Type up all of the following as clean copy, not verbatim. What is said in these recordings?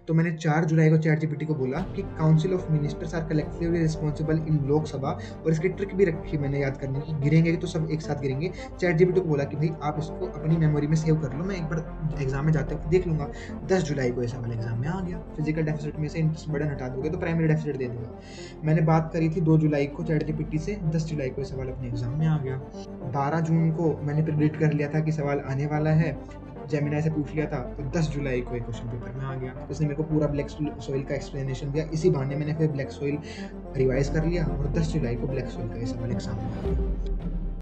तो मैंने 4 जुलाई को चैटजीपीटी को बोला कि council of ministers are collectively responsible in Lok Sabha, और इसकी ट्रिक भी रखी मैंने याद करने की, गिरेंगे तो सब एक साथ गिरेंगे। चैटजीपीटी को बोला कि भाई आप इसको अपनी मेमोरी में सेव कर लो, मैं एक बार एग्जाम में जाते वक्त देख लूंगा। 10 जुलाई को ऐसा वाला एग्जाम में आ गया, फिजिकल डेफिसिट में से इंटरेस्ट बर्डन हटा दोगे तो प्राइमरी डेफिसिट दे दूंगा। मैंने बात करी थी 2 जुलाई को चैटजीपीटी से, 10 जुलाई को ये सवाल अपने एग्जाम में आ गया। 12 जून को मैंने प्रिडिक्ट कर लिया था कि सवाल आने वाला है, जेमिनाई से पूछ लिया था, तो 10 जुलाई को एक क्वेश्चन पेपर में आ गया। तो उसने मेरे को पूरा ब्लैक सोइल का एक्सप्लेनेशन दिया, इसी बहाने मैंने फिर ब्लैक सोइल रिवाइज कर लिया और 10 जुलाई को ब्लैक सोइल का ये सवाल एग्जाम में आ गया।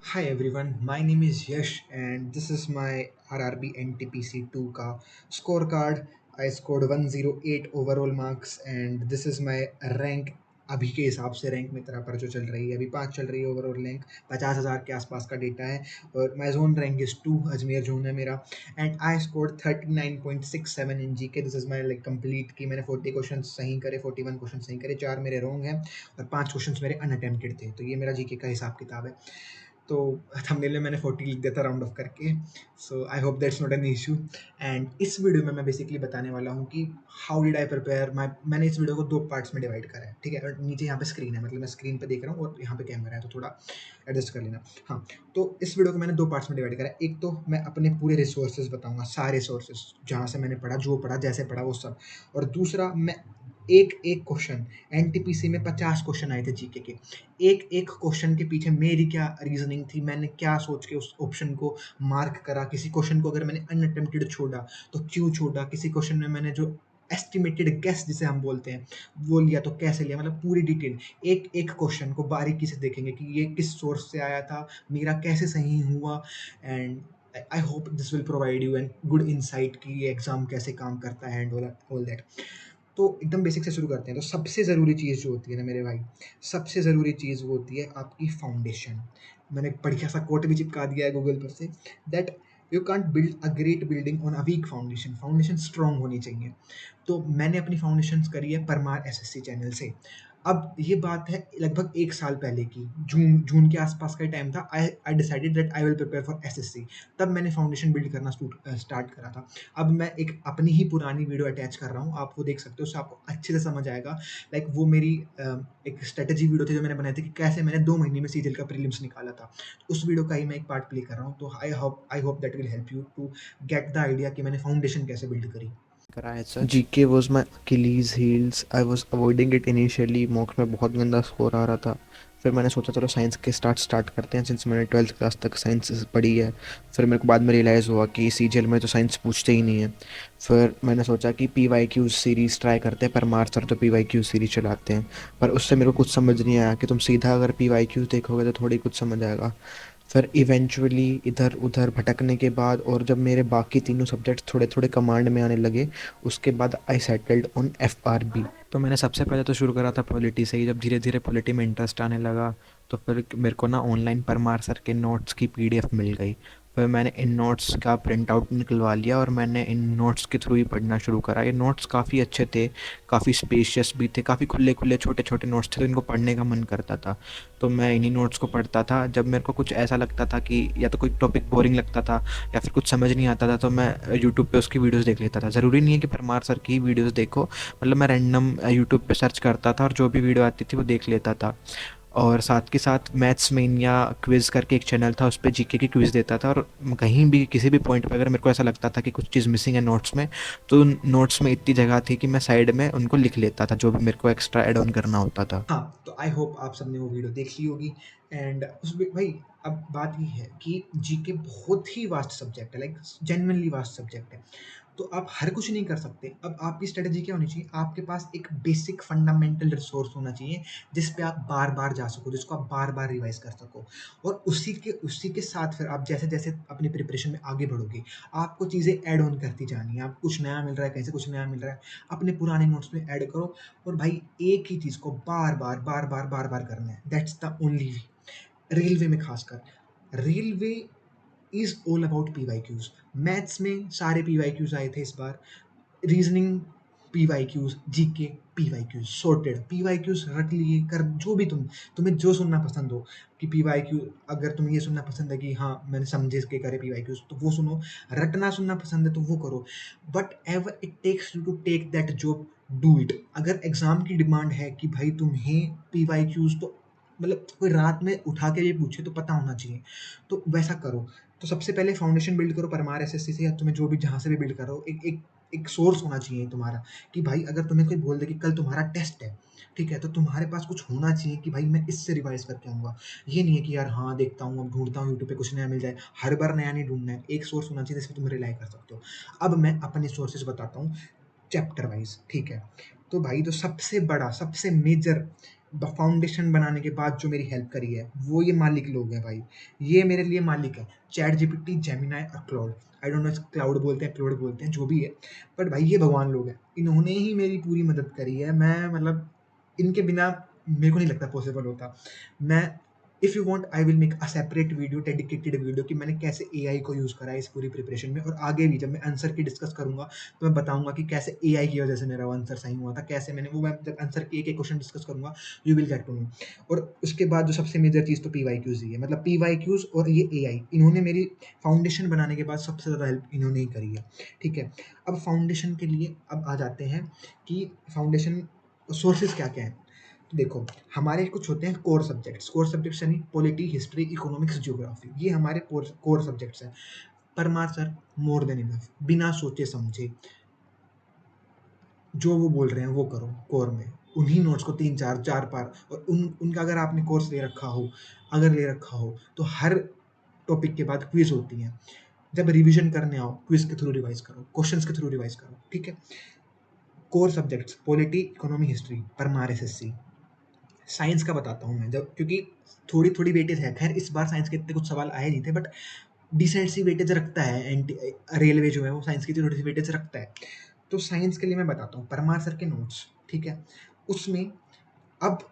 Hi everyone, my name is Yash and this is my RRB NTPC 2 का scorecard. I scored 108 overall marks and this is my rank। अभी के हिसाब से रैंक मित्रा पर जो चल रही है, अभी 5 चल रही है ओवरऑल रैंक, 50,000 के आसपास का डेटा है और my zone rank is 2, Ajmer zone है मेरा। एंड आई स्कोर्ड 39.67 इन जी के। This is my like complete की मैंने 40 क्वेश्चन सही करे, 41 क्वेश्चन सही करे, 4 मेरे रॉन्ग हैं और 5 क्वेश्चन मेरे अनअटेम्प्टेड थे। तो ये मेरा जीके का हिसाब किताब है। तो थंबनेल में मैंने 40 लिख दिया था राउंड ऑफ करके, so I hope that's not an issue. And इस वीडियो में मैं बेसिकली बताने वाला हूँ कि how did I prepare my. मैंने इस वीडियो को 2 पार्ट्स में डिवाइड करा है, ठीक है। और नीचे यहाँ पे स्क्रीन है, मतलब मैं स्क्रीन पे देख रहा हूँ और यहाँ पे कैमरा है, तो थोड़ा एडजस्ट कर लेना। हाँ, तो इस वीडियो को मैंने 2 पार्ट्स में डिवाइड करा है। एक तो मैं अपने पूरे रिसोर्सेज बताऊंगा, सारे सोर्सेज जहाँ से मैंने पढ़ा, जो पढ़ा, जैसे पढ़ा वो सब। और दूसरा मैं एक एक क्वेश्चन, एनटीपीसी में 50 क्वेश्चन आए थे जीके के, एक एक क्वेश्चन के पीछे मेरी क्या रीजनिंग थी, मैंने क्या सोच के उस ऑप्शन को मार्क करा, किसी क्वेश्चन को अगर मैंने अनअटेम्प्टेड छोड़ा तो क्यों छोड़ा, किसी क्वेश्चन में मैंने जो एस्टिमेटेड गेस जिसे हम बोलते हैं वो लिया तो कैसे लिया, मतलब पूरी डिटेल एक एक क्वेश्चन को बारीकी से देखेंगे कि ये किस सोर्स से आया था, मेरा कैसे सही हुआ। And I hope this will provide you an good insight कि ये एग्जाम कैसे काम करता है एंड ऑल दैट। तो एकदम बेसिक से शुरू करते हैं। तो सबसे ज़रूरी चीज़ जो होती है ना मेरे भाई, सबसे ज़रूरी चीज़ वो होती है आपकी फाउंडेशन। मैंने एक बढ़िया सा कोट भी चिपका दिया है गूगल पर से, that you can't build a great building on a weak foundation. Foundation strong होनी चाहिए। तो मैंने अपनी फाउंडेशंस करी है परमार एसएससी चैनल से। अब ये बात है लगभग 1 साल पहले की, जून जून के आसपास का टाइम था। I decided that I will prepare for SSC. तब मैंने फाउंडेशन बिल्ड करना स्टार्ट करा था। अब मैं एक अपनी ही पुरानी वीडियो अटैच कर रहा हूँ, आप वो देख सकते हो, उससे आपको अच्छे से समझ आएगा। लाइक वो मेरी एक स्ट्रेटेजी वीडियो थी जो मैंने बनाई थी कि कैसे मैंने 2 महीने में सीजीएल का प्रीलिम्स निकाला था। तो उस वीडियो का ही मैं एक पार्ट प्ले कर रहा हूँ। तो I hope that will help you to get the idea कि मैंने फाउंडेशन कैसे बिल्ड करी। GK was my Achilles heels. I was avoiding it initially, mocks में बहुत गंदा स्कोर आ रहा था। फिर मैंने सोचा चलो साइंस के स्टार्ट करते हैं, सिंस मैंने 12th क्लास तक साइंस पढ़ी है। फिर मेरे को बाद में रियलाइज़ हुआ कि सीजीएल में तो साइंस पूछते ही नहीं है। फिर मैंने सोचा कि P Y Q series try करते हैं, परमार सर तो पी वाई क्यू सीरीज़ चलाते हैं। पर उससे मेरे को कुछ समझ नहीं आया कि तुम सीधा अगर पी वाई क्यूज़ देखोगे तो थोड़ी कुछ समझ आएगा। फिर इवेंचुअली इधर उधर भटकने के बाद और जब मेरे बाकी तीनों सब्जेक्ट्स थोड़े थोड़े कमांड में आने लगे, उसके बाद I settled on F R B. तो मैंने सबसे पहले तो शुरू करा था पॉलिटी से ही। जब धीरे धीरे पॉलिटी में इंटरेस्ट आने लगा तो फिर मेरे को ना ऑनलाइन परमार सर के नोट्स की पीडीएफ मिल गई। फिर मैंने इन नोट्स का प्रिंट आउट निकलवा लिया और मैंने इन नोट्स के थ्रू ही पढ़ना शुरू करा। ये नोट्स काफ़ी अच्छे थे, काफ़ी स्पेशियस भी थे, काफ़ी खुले खुले छोटे छोटे नोट्स थे, तो इनको पढ़ने का मन करता था। तो मैं इन्हीं नोट्स को पढ़ता था। जब मेरे को कुछ ऐसा लगता था कि या तो कोई टॉपिक बोरिंग लगता था या फिर कुछ समझ नहीं आता था, तो मैं यूट्यूब पे उसकी वीडियोस देख लेता था। ज़रूरी नहीं है कि परमार सर की वीडियोस देखो, मतलब मैं रैंडम यूट्यूब पे सर्च करता था और जो भी वीडियो आती थी वो देख लेता था। और साथ के साथ मैथ्स मेन या क्विज़ करके एक चैनल था, उस पे जीके की क्विज़ देता था। और कहीं भी किसी भी पॉइंट पे अगर मेरे को ऐसा लगता था कि कुछ चीज़ मिसिंग है नोट्स में, तो नोट्स में इतनी जगह थी कि मैं साइड में उनको लिख लेता था, जो भी मेरे को एक्स्ट्रा ऐड ऑन करना होता था। हाँ, तो आई होप आप सबने वो वीडियो देख ली होगी। एंड उसमें भाई अब बात ये है कि जीके बहुत ही वास्ट सब्जेक्ट है, लाइक जेन्युइनली वास्ट सब्जेक्ट है। तो आप हर कुछ नहीं कर सकते। अब आपकी स्ट्रेटजी क्या होनी चाहिए, आपके पास एक बेसिक फंडामेंटल रिसोर्स होना चाहिए जिस पे आप बार बार जा सको, जिसको आप बार बार रिवाइज कर सको। और उसी के साथ फिर आप जैसे जैसे अपनी प्रिपरेशन में आगे बढ़ोगे, आपको चीज़ें ऐड ऑन करती जानी है। आप कुछ नया मिल रहा है, कहीं से कुछ नया मिल रहा है, अपने पुराने नोट्स में ऐड करो। और भाई एक ही चीज़ को बार बार बार बार बार बार करना है, that's the only way. Railway में खासकर, railway is all about P Y Qs. Maths में सारे पी वाई क्यूज आए थे इस बार। Reasoning PYQs, GK, PYQs sorted, PYQs रट लिए कर, जो भी तुम्हें जो सुनना पसंद हो कि पीवाईक्यू, अगर तुम्हें ये सुनना पसंद है कि हाँ मैंने समझे के करे पीवाईक्यूज तो वो सुनो, रटना सुनना पसंद है तो वो करो, but ever it takes you to take that job, do it. अगर एग्जाम की डिमांड है कि भाई तुम्हें पीवाईक्यूज, तो मतलब कोई रात में उठा के ये पूछे तो पता होना चाहिए, तो वैसा करो। तो सबसे पहले फाउंडेशन बिल्ड करो परमार एसएससी से, या तुम्हें जो भी जहाँ से भी बिल्ड करो, एक एक एक सोर्स होना चाहिए तुम्हारा, कि भाई अगर तुम्हें कोई बोल दे कि कल तुम्हारा टेस्ट है, ठीक है, तो तुम्हारे पास कुछ होना चाहिए कि भाई मैं इससे रिवाइज करके आऊँगा। ये नहीं है कि यार हाँ देखता हूँ, अब ढूँढता हूँ यूट्यूब पे कुछ नया मिल जाए, हर बार नया नहीं ढूँढना है, एक सोर्स होना चाहिए जिस पे तुम रिलाई कर सकते हो। अब मैं अपने सोर्सेज़ बताता हूँ चैप्टर वाइज़, ठीक है। तो भाई जो सबसे बड़ा, सबसे मेजर फाउंडेशन बनाने के बाद जो मेरी हेल्प करी है, वो ये मालिक लोग हैं भाई। ये मेरे लिए मालिक है, चैट जीपीटी, जेमिनाई और cloud. I don't know cloud बोलते हैं, क्लाउड बोलते हैं, जो भी है, बट भाई ये भगवान लोग हैं। इन्होंने ही मेरी पूरी मदद करी है। मैं मतलब इनके बिना मेरे को नहीं लगता पॉसिबल होता। मैं, if you want I will make a separate video, dedicated video, कि मैंने कैसे एआई को यूज़ करा है इस पूरी प्रिपरेशन में, और आगे भी जब मैं आंसर की डिस्कस करूँगा तो मैं बताऊँगा कि कैसे एआई की वजह से मेरा वो आंसर सही हुआ था, कैसे मैंने वो, मैं जब आंसर के एक-एक क्वेश्चन डिस्कस करूँगा, you will get to know. और उसके बाद जो सबसे मेजर चीज़ तो पीवाईक्यूज़ ही है, मतलब पीवाईक्यूज़ और ये एआई, इन्होंने मेरी फाउंडेशन बनाने के बाद सबसे ज़्यादा हेल्प इन्होंने ही करी है, ठीक है। अब फाउंडेशन के लिए अब आ जाते हैं कि फाउंडेशन सोर्सेज़ क्या-क्या हैं। तो देखो, हमारे कुछ होते हैं कोर सब्जेक्ट्स यानी पॉलिटी, हिस्ट्री, इकोनॉमिक्स, ज्योग्राफी, ये हमारे कोर सब्जेक्ट्स हैं। Parmar sir more than enough, बिना सोचे समझे जो वो बोल रहे हैं वो करो कोर में। उन्हीं नोट्स को 3-4 4 बार, और उनका अगर आपने कोर्स ले रखा हो, अगर ले रखा हो, तो हर टॉपिक के बाद क्विज़ होती हैं। जब रिवीजन करने आओ, क्विज़ के थ्रू रिवाइज़ करो, क्वेश्चंस के थ्रू रिवाइज़ करो, ठीक है? Core subjects polity, economy, history, Parmar SSC. Science का बताता हूँ मैं, जब क्योंकि थोड़ी-थोड़ी वेटेज है। ख़ैर इस बार साइंस के इतने कुछ सवाल आए नहीं थे, बट डिसेंट सी वेटेज रखता है, रेलवे जो है वो साइंस की थोड़ी सी वेटेज रखता है। तो साइंस के लिए मैं बताता हूँ परमार सर के नोट्स, ठीक है। उसमें अब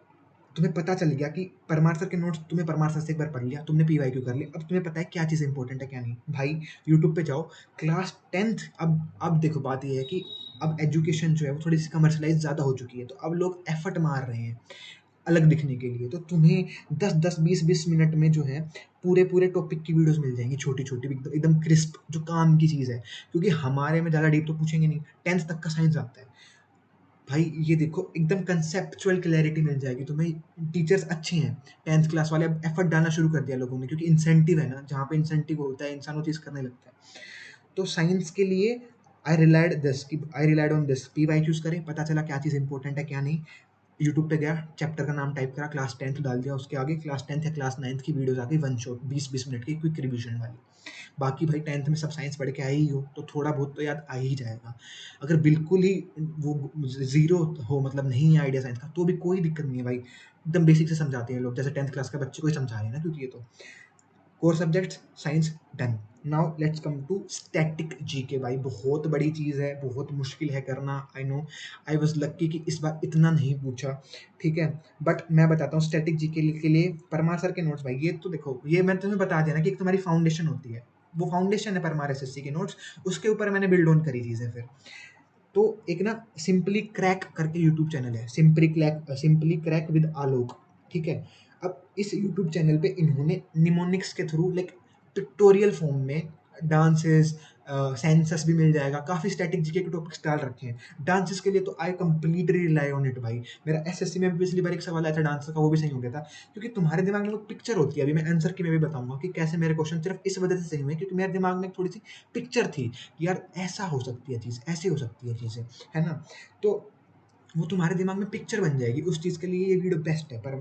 तुम्हें पता चल गया कि परमार सर के नोट्स, तुम्हें परमार सर से एक बार पढ़ लिया, तुमने पीवाईक्यू कर लिया, अब तुम्हें पता है क्या चीज़ इंपॉर्टेंट है क्या नहीं। भाई यूट्यूब पे जाओ, क्लास टेंथ, अब देखो बात ये है कि अब एजुकेशन जो है वो थोड़ी सी कमर्शलाइज ज़्यादा हो चुकी है, तो अब लोग एफर्ट मार रहे हैं अलग दिखने के लिए। तो तुम्हें 10-10, 20-20 मिनट में जो है पूरे-पूरे टॉपिक की वीडियोज़ मिल जाएँगी, छोटी-छोटी, एकदम एकदम क्रिस्प, जो काम की चीज़ है। क्योंकि हमारे में ज़्यादा डीप तो पूछेंगे नहीं, 10th तक का साइंस आता है। भाई ये देखो एकदम कंसेप्चुअल क्लैरिटी मिल जाएगी तुम्हें। टीचर्स अच्छे हैं, 10th क्लास वाले, अब एफर्ट डालना शुरू कर दिया लोगों ने, क्योंकि इंसेंटिव है ना, जहाँ पे इंसेंटिव होता है इंसान वो चीज़ करने लगता है। तो साइंस के लिए आई रिलाइड ऑन दिस, पीवाईक्यूज़ करें, पता चला क्या चीज़ इंपॉर्टेंट है क्या नहीं। यूट्यूब पे गया, चैप्टर का नाम टाइप करा, क्लास 10th डाल दिया, उसके आगे क्लास 10th या क्लास 9th की वीडियोज़ आ गई, वन शॉट 20-20 मिनट की क्विक रिवीजन वाली। बाकी भाई 10th में सब साइंस पढ़ के आए ही हो, तो थोड़ा बहुत तो याद आ ही जाएगा। अगर बिल्कुल ही वो ज़ीरो हो, मतलब नहीं है आइडिया साइंस का, तो भी कोई दिक्कत नहीं है भाई, एकदम बेसिक से समझाते हैं लोग, जैसे 10th क्लास के बच्चे को ही समझा रहे हैं ना, क्योंकि ये तो core subjects science done. Now let's come to static GK. भाई बहुत बड़ी चीज़ है, बहुत मुश्किल है करना, I know. I was lucky कि इस बार इतना नहीं पूछा, ठीक है। बट मैं बताता हूँ स्टैटिक जीके के लिए परमार सर के नोट्स। भाई ये तो देखो, ये मैं तुम्हें बता दिया ना कि एक तुम्हारी फाउंडेशन होती है, वो फाउंडेशन है परमार एसएससी के नोट्स, उसके ऊपर मैंने बिल्ड ऑन करी चीज़ें फिर। तो एक ना सिंपली क्रैक करके यूट्यूब चैनल है, सिंपली क्रैक विद आलोक, ठीक है। अब इस यूट्यूब चैनल पे इन्होंने निमोनिक्स के थ्रू लाइक पिक्टोरियल फॉर्म में डांसेस, सेंसस भी मिल जाएगा, काफ़ी स्टैटिक जीके के टॉपिक्स डाल रखे हैं। डांसेस के लिए तो I completely rely on it भाई। मेरा एसएससी में भी पिछली बार एक सवाल आया था डांस का, वो भी सही हो गया था, क्योंकि तुम्हारे दिमाग में वो पिक्चर होती है। अभी मैं आंसर की में भी बताऊंगा कि कैसे मेरे क्वेश्चन सिर्फ इस वजह से सही हुए, क्योंकि मेरे दिमाग में एक थोड़ी सी पिक्चर थी कि यार ऐसा हो सकती है चीज़, ऐसे हो सकती है चीज़ें, है ना? तो वो तुम्हारे दिमाग में पिक्चर बन जाएगी, उस चीज़ के लिए ये वीडियो बेस्ट है। पर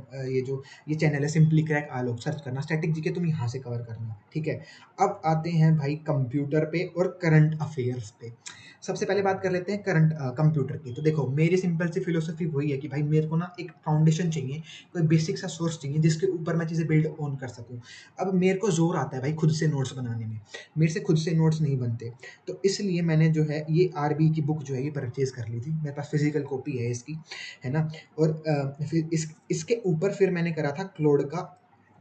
ये चैनल है सिंपली क्रैक आलोक, सर्च करना, स्टैटिक जीके तुम यहाँ से कवर करना, ठीक है। अब आते हैं भाई कंप्यूटर पे और करंट अफेयर्स पे। सबसे पहले बात कर लेते हैं करंट कंप्यूटर की। तो देखो मेरी सिंपल सी फिलोसफी वही है कि भाई मेरे को ना एक फाउंडेशन चाहिए, कोई बेसिक सा सोर्स चाहिए जिसके ऊपर मैं चीज़ें बिल्ड ऑन कर सकूँ। अब मेरे को ज़ोर आता है भाई खुद से नोट्स बनाने में, मेरे से खुद से नोट्स नहीं बनते। तो इसलिए मैंने जो है ये आरबी की बुक जो है ये परचेज़ कर ली थी, मेरे पास फिजिकल कॉपी है इसकी, है ना। और फिर इसके ऊपर फिर मैंने करा था क्लोड का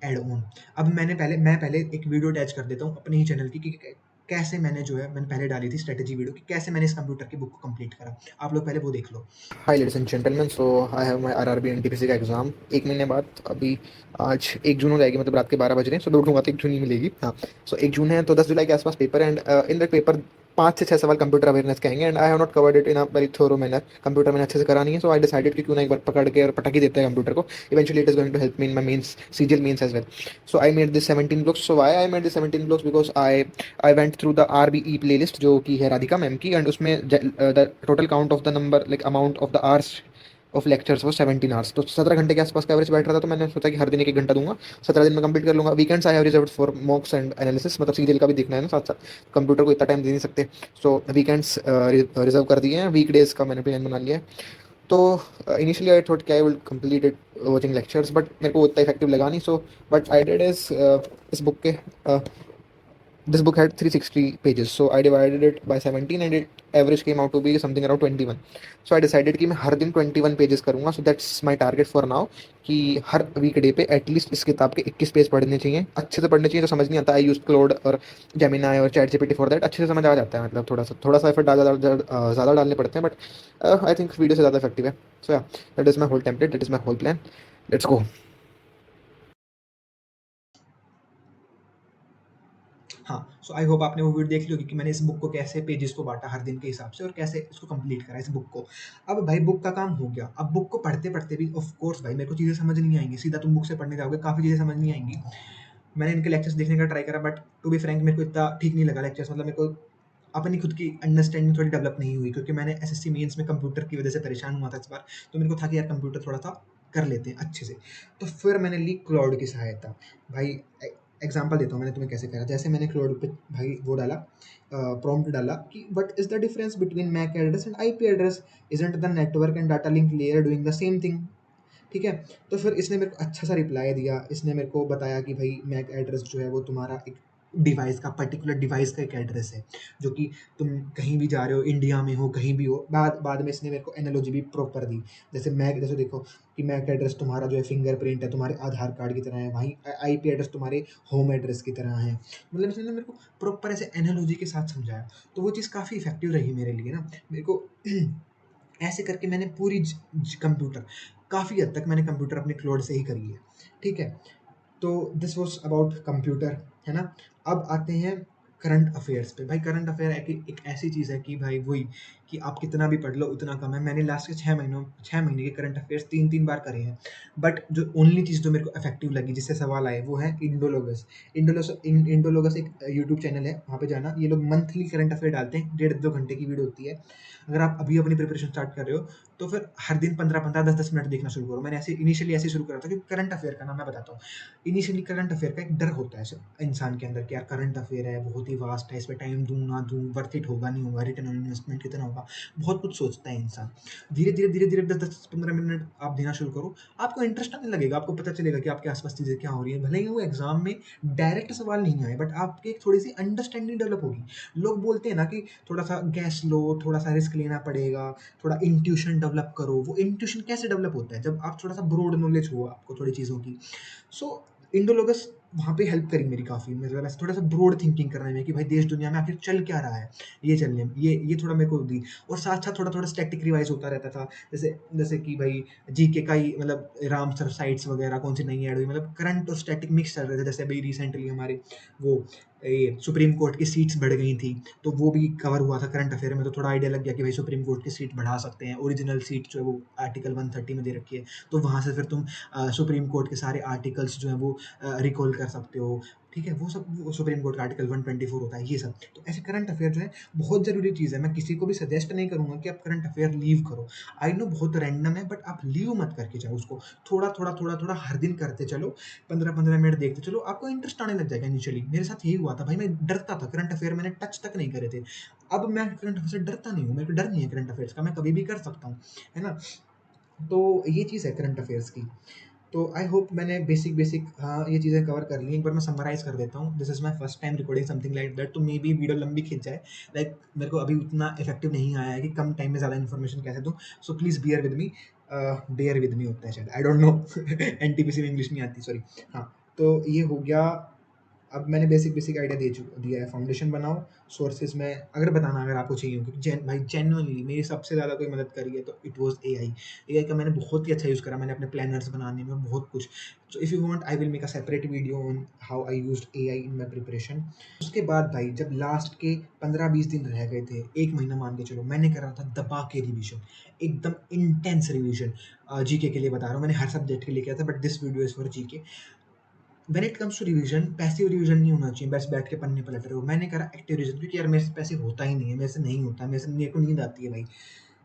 एड ऑन। अब मैं पहले एक वीडियो अटैच कर देता हूँ अपने ही चैनल की, कि कैसे मैंने जो है मैंने पहले डाली थी स्ट्रैटेजी वीडियो कि कैसे मैंने इस कंप्यूटर की बुक को कंप्लीट करा। आप लोग पहले वो देख लो। Hi ladies and gentleman, so I have my RRB NTPC का एग्जाम 1 महीने बाद। अभी आज 1 जून हो जाएगी, मतलब रात के 12 बज रहे हैं। सुबह उठूंगा तो 1 जून ही मिलेगी। हाँ, सो 1 जून है तो 10 जुलाई के आसपास पेपर है। एंड इन दैट पेपर 5 से 6 सवाल कंप्यूटर अवेयरनेस के आएंगे। And I have not covered it in a very thorough manner. Computer मैंने अच्छे से करा नहीं है, सो आई डिसाइडेड कि क्यों ना एक बार पकड़ के और पटक ही देते हैं कंप्यूटर को। Eventually it is going to help me in my mains, CGL mains as well. So I made this 17 blocks. So why I made this 17 blocks? Because I went through the RBE playlist जो कि है Radhika ma'am की। And उसमें the total count of the number, like amount of the hours of lectures वो 17 hours, तो 17 घंटे के आसपास का एवरेज बैठ रहा था। तो मैंने सोचा कि हर दिन 1 1 घंटा दूंगा, 17 दिन में कंप्लीट कर लूंगा। Weekends I have reserved for मॉक्स and analysis, मतलब सीरियल का भी देखना है ना साथ साथ, कंप्यूटर को इतना टाइम दे नहीं सकते। सो वीकेंड्स रिजर्व कर दिए हैं, वीक डेज का मैंने प्लान बना लिया है। तो इनिशियली आई थॉट कि I will complete it watching lectures, but मेरे को उतना इफेक्टिव लगा नहीं। So but I did is इस बुक के this book had 360 pages, so I divided it by 17 and it average came out to be something around 21. So I decided कि मैं हर दिन 21 पेजेस करूंगा. So that's my target for now, कि हर वीकडे पे at least इस किताब के 21 पेज पढ़ने चाहिए, अच्छे से पढ़ने चाहिए। तो समझ नहीं आता, आई यूज क्लोड और जेमिनाई और चैट जीपीटी फॉर दैट, अच्छे से समझ आ जाता है। मतलब थोड़ा सा एफर्ट ज़्यादा डालने पड़ते हैं, बट आई थिंक वीडियो से ज़्यादा इफेक्टिव है। So yeah, that is my whole template, that is my whole plan. Let's go. हाँ, सो आई होप आपने वो वीडियो देख ली होगी कि मैंने इस बुक को कैसे पेजेस को बाँटा हर दिन के हिसाब से और कैसे इसको कंप्लीट करा इस बुक को। अब भाई बुक का काम हो गया, अब बुक को पढ़ते-पढ़ते भी ऑफ कोर्स भाई मेरे को चीज़ें समझ नहीं आएँगी, सीधा तुम बुक से पढ़ने जाओगे, काफ़ी चीज़ें समझ नहीं आएँगी। मैंने इनके लेक्चर्स देखने का ट्राई करा बट टू बी फ्रैंक मेरे को इतना ठीक नहीं लगा लेक्चर्स, मतलब मेरे को अपनी खुद की अंडरस्टैंडिंग थोड़ी डेवलप नहीं हुई क्योंकि मैंने एसएससी मेंस में कंप्यूटर की वजह से परेशान हुआ था इस बार। तो मेरे को था कि यार कंप्यूटर थोड़ा-सा कर लेते हैं अच्छे से। तो फिर मैंने ली क्लाउड की सहायता। भाई एग्ज़ाम्पल देता हूँ मैंने तुम्हें कैसे करा। जैसे मैंने क्लाउड पे भाई वो डाला प्रॉम्प्ट डाला कि what is the difference between MAC address and IP address? Isn't the network and data link layer doing the same thing? ठीक है? तो फिर इसने मेरे को अच्छा सा रिप्लाई दिया। इसने मेरे को बताया कि भई मैक एड्रेस जो है वो तुम्हारा एक डिवाइस का पर्टिकुलर डिवाइस का एक एड्रेस है, जो कि तुम कहीं भी जा रहे हो, इंडिया में हो, कहीं भी हो। बाद बाद में इसने मेरे को एनालॉजी भी प्रॉपर दी। जैसे देखो कि मैक एड्रेस तुम्हारा जो है फिंगरप्रिंट है, तुम्हारे आधार कार्ड की तरह है, वहीं आईपी एड्रेस तुम्हारे होम एड्रेस की तरह है। मतलब इसने ना मेरे को प्रॉपर ऐसे एनालॉजी के साथ समझाया। तो वो चीज़ काफ़ी इफ़ेक्टिव रही मेरे लिए ना। मेरे को ऐसे करके मैंने पूरी कंप्यूटर काफ़ी हद तक मैंने कंप्यूटर अपने क्लाउड से ही करी है। ठीक है? तो दिस वाज़ अबाउट कंप्यूटर, है ना? अब आते हैं करंट अफ़ेयर्स पे। भाई करंट अफ़ेयर एक ऐसी चीज़ है कि भाई वही कि आप कितना भी पढ़ लो उतना कम है। मैंने लास्ट के 6 महीने के करंट अफ़ेयर्स 3-3 बार करे हैं। बट जो ओनली चीज़ जो मेरे को इफ़ेक्टिव लगी जिससे सवाल आए वो है इंडोलोगस। इंडोलोगस एक यूट्यूब चैनल है, वहाँ पे जाना। ये लोग मंथली करंट अफ़ेयर डालते हैं, 1.5-2 घंटे की वीडियो होती है। अगर आप अभी अपनी प्रिपरेशन स्टार्ट कर रहे हो तो फिर हर दिन 15-15, 10-10 मिनट देखना शुरू करो। मैंने ऐसे इनिशियली ऐसे शुरू करा था क्योंकि करंट अफ़ेयर का ना मैं बताता हूँ। इनिशियली करंट अफेयर का एक डर होता है इंसान के अंदर कि यार करंट अफेयर है, बहुत ही वास्ट है, इस पे टाइम दूँ ना दूँ, वर्थ इट होगा नहीं होगा, रिटर्न ऑन इन्वेस्टमेंट कितना होगा, बहुत कुछ सोचता है इंसान। धीरे धीरे 10-10 15 मिनट आप देना शुरू करो, आपको इंटरेस्ट आने लगेगा, आपको पता चलेगा कि आपके आसपास चीज़ें क्या हो रही है। भले ही वो एग्जाम में डायरेक्ट सवाल नहीं आए बट आपकी एक थोड़ी सी अंडरस्टैंडिंग डेवलप होगी। लोग बोलते हैं ना कि थोड़ा सा गैस लो, थोड़ा सा रिस्क लेना पड़ेगा, थोड़ा इंट्यूशन डेवलप करो। वो इंट्यूशन कैसे डेवलप होता है? जब आप थोड़ा सा ब्रॉड नॉलेज हो आपको थोड़ी चीज़ों की। सो इंडोलोगस वहाँ पे हेल्प करी मेरी काफ़ी, मतलब ऐसे थोड़ा-सा ब्रॉड थिंकिंग करने में कि भाई देश दुनिया में आखिर चल क्या रहा है, ये चलने में ये थोड़ा मेरे को दी। और साथ-साथ थोड़ा-थोड़ा स्टैटिक रिवाइज़ होता रहता था। जैसे जैसे कि भाई जीके का ही मतलब रामसर साइट्स वगैरह कौन सी नई ऐड हुई, मतलब करंट और स्टैटिक मिक्स चल रहे थे। जैसे अभी रिसेंटली हमारे वो ये सुप्रीम कोर्ट की सीट्स बढ़ गई थी, तो वो भी कवर हुआ था करंट अफेयर में। तो थोड़ा आइडिया लग गया कि भाई सुप्रीम कोर्ट की सीट बढ़ा सकते हैं। ओरिजिनल सीट जो है वो आर्टिकल 130 में दे रखी है, तो वहाँ से फिर तुम सुप्रीम कोर्ट के सारे आर्टिकल्स जो हैं वो रिकॉल कर सकते हो। ठीक है? वो सब वो सुप्रीम कोर्ट का आर्टिकल 124 होता है, ये सब। तो ऐसे करंट अफेयर जो है बहुत ज़रूरी चीज़ है। मैं किसी को भी सजेस्ट नहीं करूँगा कि आप करंट अफेयर लीव करो। आई नो बहुत रैंडम है बट आप लीव मत करके जाओ उसको। थोड़ा-थोड़ा हर दिन करते चलो, 15-15 मिनट देखते चलो, आपको इंटरेस्ट आने लग जाएगा इनिशियली। मेरे साथ यही हुआ था भाई, मैं डरता था, करंट अफेयर मैंने टच तक नहीं करे थे। अब मैं करंट अफेयर से डरता नहीं हूँ, मेरे को डर नहीं है करंट अफेयर्स का, मैं कभी भी कर सकता हूँ। है ना? तो ये चीज़ है करंट अफेयर्स की। तो आई होप मैंने बेसिक हाँ, ये चीज़ें कवर कर ली। एक बार मैं समराइज़ कर देता हूँ। This is my first time recording something like that, तो मेबी वीडियो लंबी खिंच जाए। लाइक मेरे को अभी उतना इफेक्टिव नहीं आया है कि कम टाइम में ज़्यादा इन्फॉर्मेशन कैसे दूँ। So please bear with me होता है शायद, आई डोंट नो। एनटीपीसी में इंग्लिश नहीं आती, सॉरी। हाँ, तो ये हो गया अब मैंने बेसिक आइडिया दिया है, फाउंडेशन बनाओ, सोर्सेज़ में अगर आपको चाहिए हो, क्योंकि भाई जेन्युइनली मेरी सबसे ज़्यादा कोई मदद करी है तो इट वाज़ एआई। एआई का मैंने बहुत ही अच्छा यूज़ करा, मैंने अपने प्लानर्स बनाने में बहुत कुछ। So if you want I will make a separate video on how I used AI in my preparation. उसके बाद भाई जब लास्ट के 15-20 दिन रह गए थे, 1 महीना मान के चलो, मैंने करा था दबा के रिवीजन, एकदम इंटेंस रिवीजन। जीके के लिए बता रहा हूँ, मैंने हर सब्जेक्ट के लिए किया था, but this video is for GK. When it comes to revision, passive revision नहीं होना चाहिए, बस बैठ के पन्ने पलट रहे हो। मैंने करा एक्टिव रिवीजन, क्योंकि यार मेरे से पैसिव होता ही नहीं है, मेरे से नहीं होता, मेरे को नींद आती है भाई।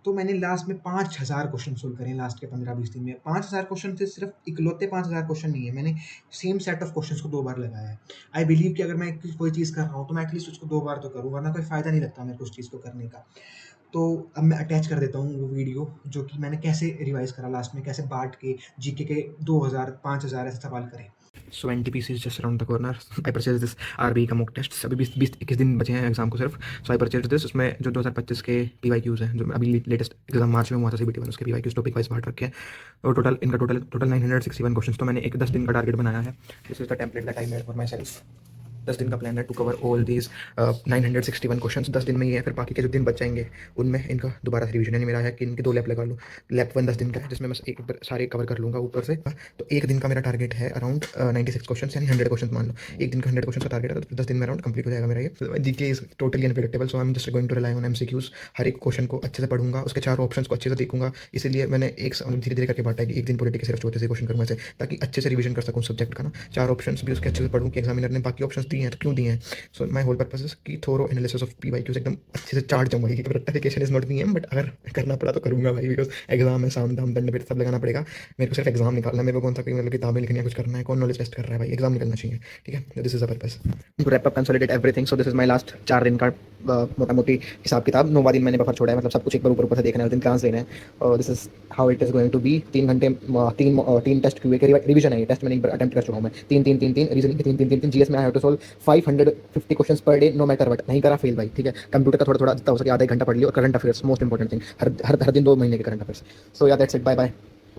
तो मैंने लास्ट में 5000 क्वेश्चन सोल्व करे लास्ट के 15-20 दिन में। 5000 क्वेश्चन से सिर्फ इकलौते 5000 क्वेश्चन नहीं है, मैंने सेम सेट ऑफ क्वेश्चंस को 2 बार लगाया है। आई बिलीव कि अगर मैं कोई चीज़ कर रहा हूँ तो मैं एटलीस्ट उसको 2 बार तो करूँ, वरना कोई फ़ायदा नहीं लगता मेरे को उस चीज़ को करने का। तो अब मैं अटैच कर देता हूँ वो वीडियो, जो कि मैंने कैसे रिवाइज़ करा लास्ट में, कैसे बाँट के जीके के 2000 5000 ऐसे सवाल करे। So NTPC is just around the corner. I purchase this RB का मॉक टेस्ट। अभी 20-21 दिन बचे हैं एग्जाम को सिर्फ। So I purchase this. उसमें जो 2025 के पीवाईक्यूज हैं, जो अभी लेटेस्ट एग्जाम मार्च में हुआ था सीबीटी 1, उसके पीवाईक्यूज टॉपिक वाइज बांट रखे हैं। और टोटल 961 क्वेश्चन। तो मैंने एक 10 दिन का टारगेट बनाया है। This is the template that I made for myself. 10 दिन का प्लान है to cover all these 961 question. 10 दिन में ही है, फिर बाकी के जो दिन बच जाएंगे उनमें इनका दोबारा से रिवीजन। यानी मेरा है कि इनके 2 लैप लगा लूँ। लैप 1 10 दिन का है, जिसमें मैं एक बार सारे कवर कर लूँगा ऊपर से। तो एक दिन का मेरा टारगेट है अराउंड 96 क्वेश्चन, यानी 100 क्वेश्चन मान लो। एक दिन का 100 क्वेश्चन का टारगेट है, तो 10 दिन में अराउंड कंप्लीट हो जाएगा मेरा ये। GK is totally unpredictable, so I am just going to rely on MCQs. हर एक क्वेश्चन को अच्छे से पढ़ूंगा, उसके 4 ऑप्शंस को अच्छे से देखूंगा। इसीलिए मैंने एक धीरे धीरे करके बांटा है कि एक दिन पॉलिटी के सिर्फ छोटे से क्वेश्चन करूँगा, ताकि अच्छे से रिवीजन कर सकूँ सब्जेक्ट का ना। 4 ऑप्शंस भी उसके अच्छे से पढ़ूँ कि एग्जामिनर ने बाकी ऑप्शंस दिए हैं तो क्यों दिए हैं। So my whole purpose is कि थोरो एनालिसिस ऑफ पीवाईक्यूज एकदम अच्छे से चार्ट जमूंगी। Rectification is not my aim, but अगर करना पड़ा तो करूंगा भाई, बिकॉज एग्जाम है, साम दाम दंड भेद सब लगाना पड़ेगा। मेरे को सिर्फ एग्जाम निकालना है, मेरे को कौन सा कोई मतलब किताबें लिखनी है, कुछ करना है, कौन नॉलेज टेस्ट कर रहा है भाई, एग्जाम निकलना चाहिए। ठीक है, this is the purpose to wrap up consolidate everything. So this is my last 4 दिन का मोटा मोटी हिसाब किताब। 9वां दिन मैंने बफर छोड़ा है, मतलब सब कुछ एक बार ऊपर ऊपर से देखना है, उस दिन क्लास देना है। और this is how it is going to be. 3 घंटे 3 टेस्ट क्यूए के रिवीजन है। ये टेस्ट मैंने एक बार अटेम्प्ट कर चुका हूँ मैं। 3 रीजनिंग के 3 जीएस में I have to solve 550 questions per day, no matter what. नहीं करा फेल भाई, ठीक है। कंप्यूटर का थोड़ा थोड़ा जितना हो सके आधा 1 घंटा पढ़ लियो। और current affairs most important thing, हर दिन 2 महीने के current affairs. So yeah that's it, bye bye,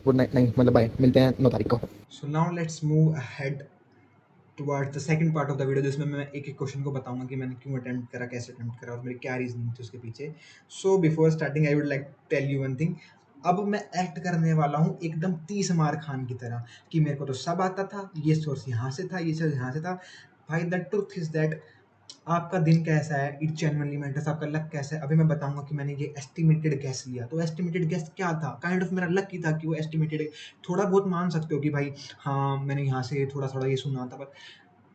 good night. नहीं मतलब बाय, मिलते हैं 9 तारीख को। So now let's move ahead towards the second part of the video, जिसमें मैं एक-एक क्वेश्चन को बताऊँगा कि मैंने क्यों अटेम्प्ट करा, कैसे अटेम्प्ट करा और मेरी क्या रीज़निंग थी उसके पीछे। So before starting I would like tell you one thing. अब मैं एक्ट करने वाला हूँ एकदम 30 मार खान की तरह, कि मेरे को तो सब आता था, ये सोर्स यहाँ से था, ये सोर्स यहाँ से था। भाई द ट्रुथ इज़ दैट आपका दिन कैसा है, इट जेन्युइनली मैटर्स, आपका लक कैसा है। अभी मैं बताऊँगा कि मैंने ये एस्टिमेटेड गेस लिया, तो एस्टिमेटेड गेस क्या था? काइंड ऑफ मेरा लक ही था कि वो एस्टिमेटेड, थोड़ा बहुत मान सकते हो कि भाई हाँ, मैंने यहाँ से थोड़ा-थोड़ा ये सुना था, बट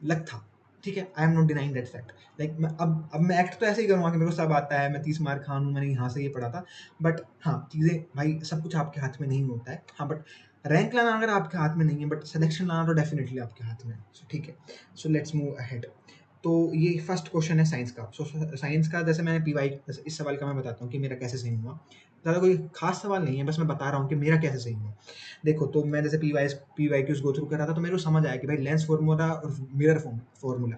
लक था, ठीक है? I am not denying that fact. Like मैं अब मैं एक्ट तो ऐसे ही करूँगा कि मेरे को सब आता है, मैं 30 मार खान हूँ, मैंने यहाँ से ये पढ़ा था। बट हाँ, चीज़ें भाई सब कुछ आपके हाथ में नहीं होता है। हाँ, बट रैंक लाना अगर आपके हाथ में नहीं है, बट सिलेक्शन लाना तो डेफिनिटली आपके हाथ में है। सो ठीक है, सो लेट्स मूव अहेड। तो ये फर्स्ट क्वेश्चन है साइंस का। सो साइंस का जैसे मैंने पीवाई, इस सवाल का मैं बताता हूँ कि मेरा कैसे सही हुआ। ज़्यादा कोई खास सवाल नहीं है, बस मैं बता रहा हूँ कि मेरा कैसे सही हुआ। देखो, तो मैं जैसे पीवाईक्यूज़ गो थ्रू कर रहा था, तो मेरे को समझ आया कि भाई लेंस फार्मूला और मिरर फार्मूला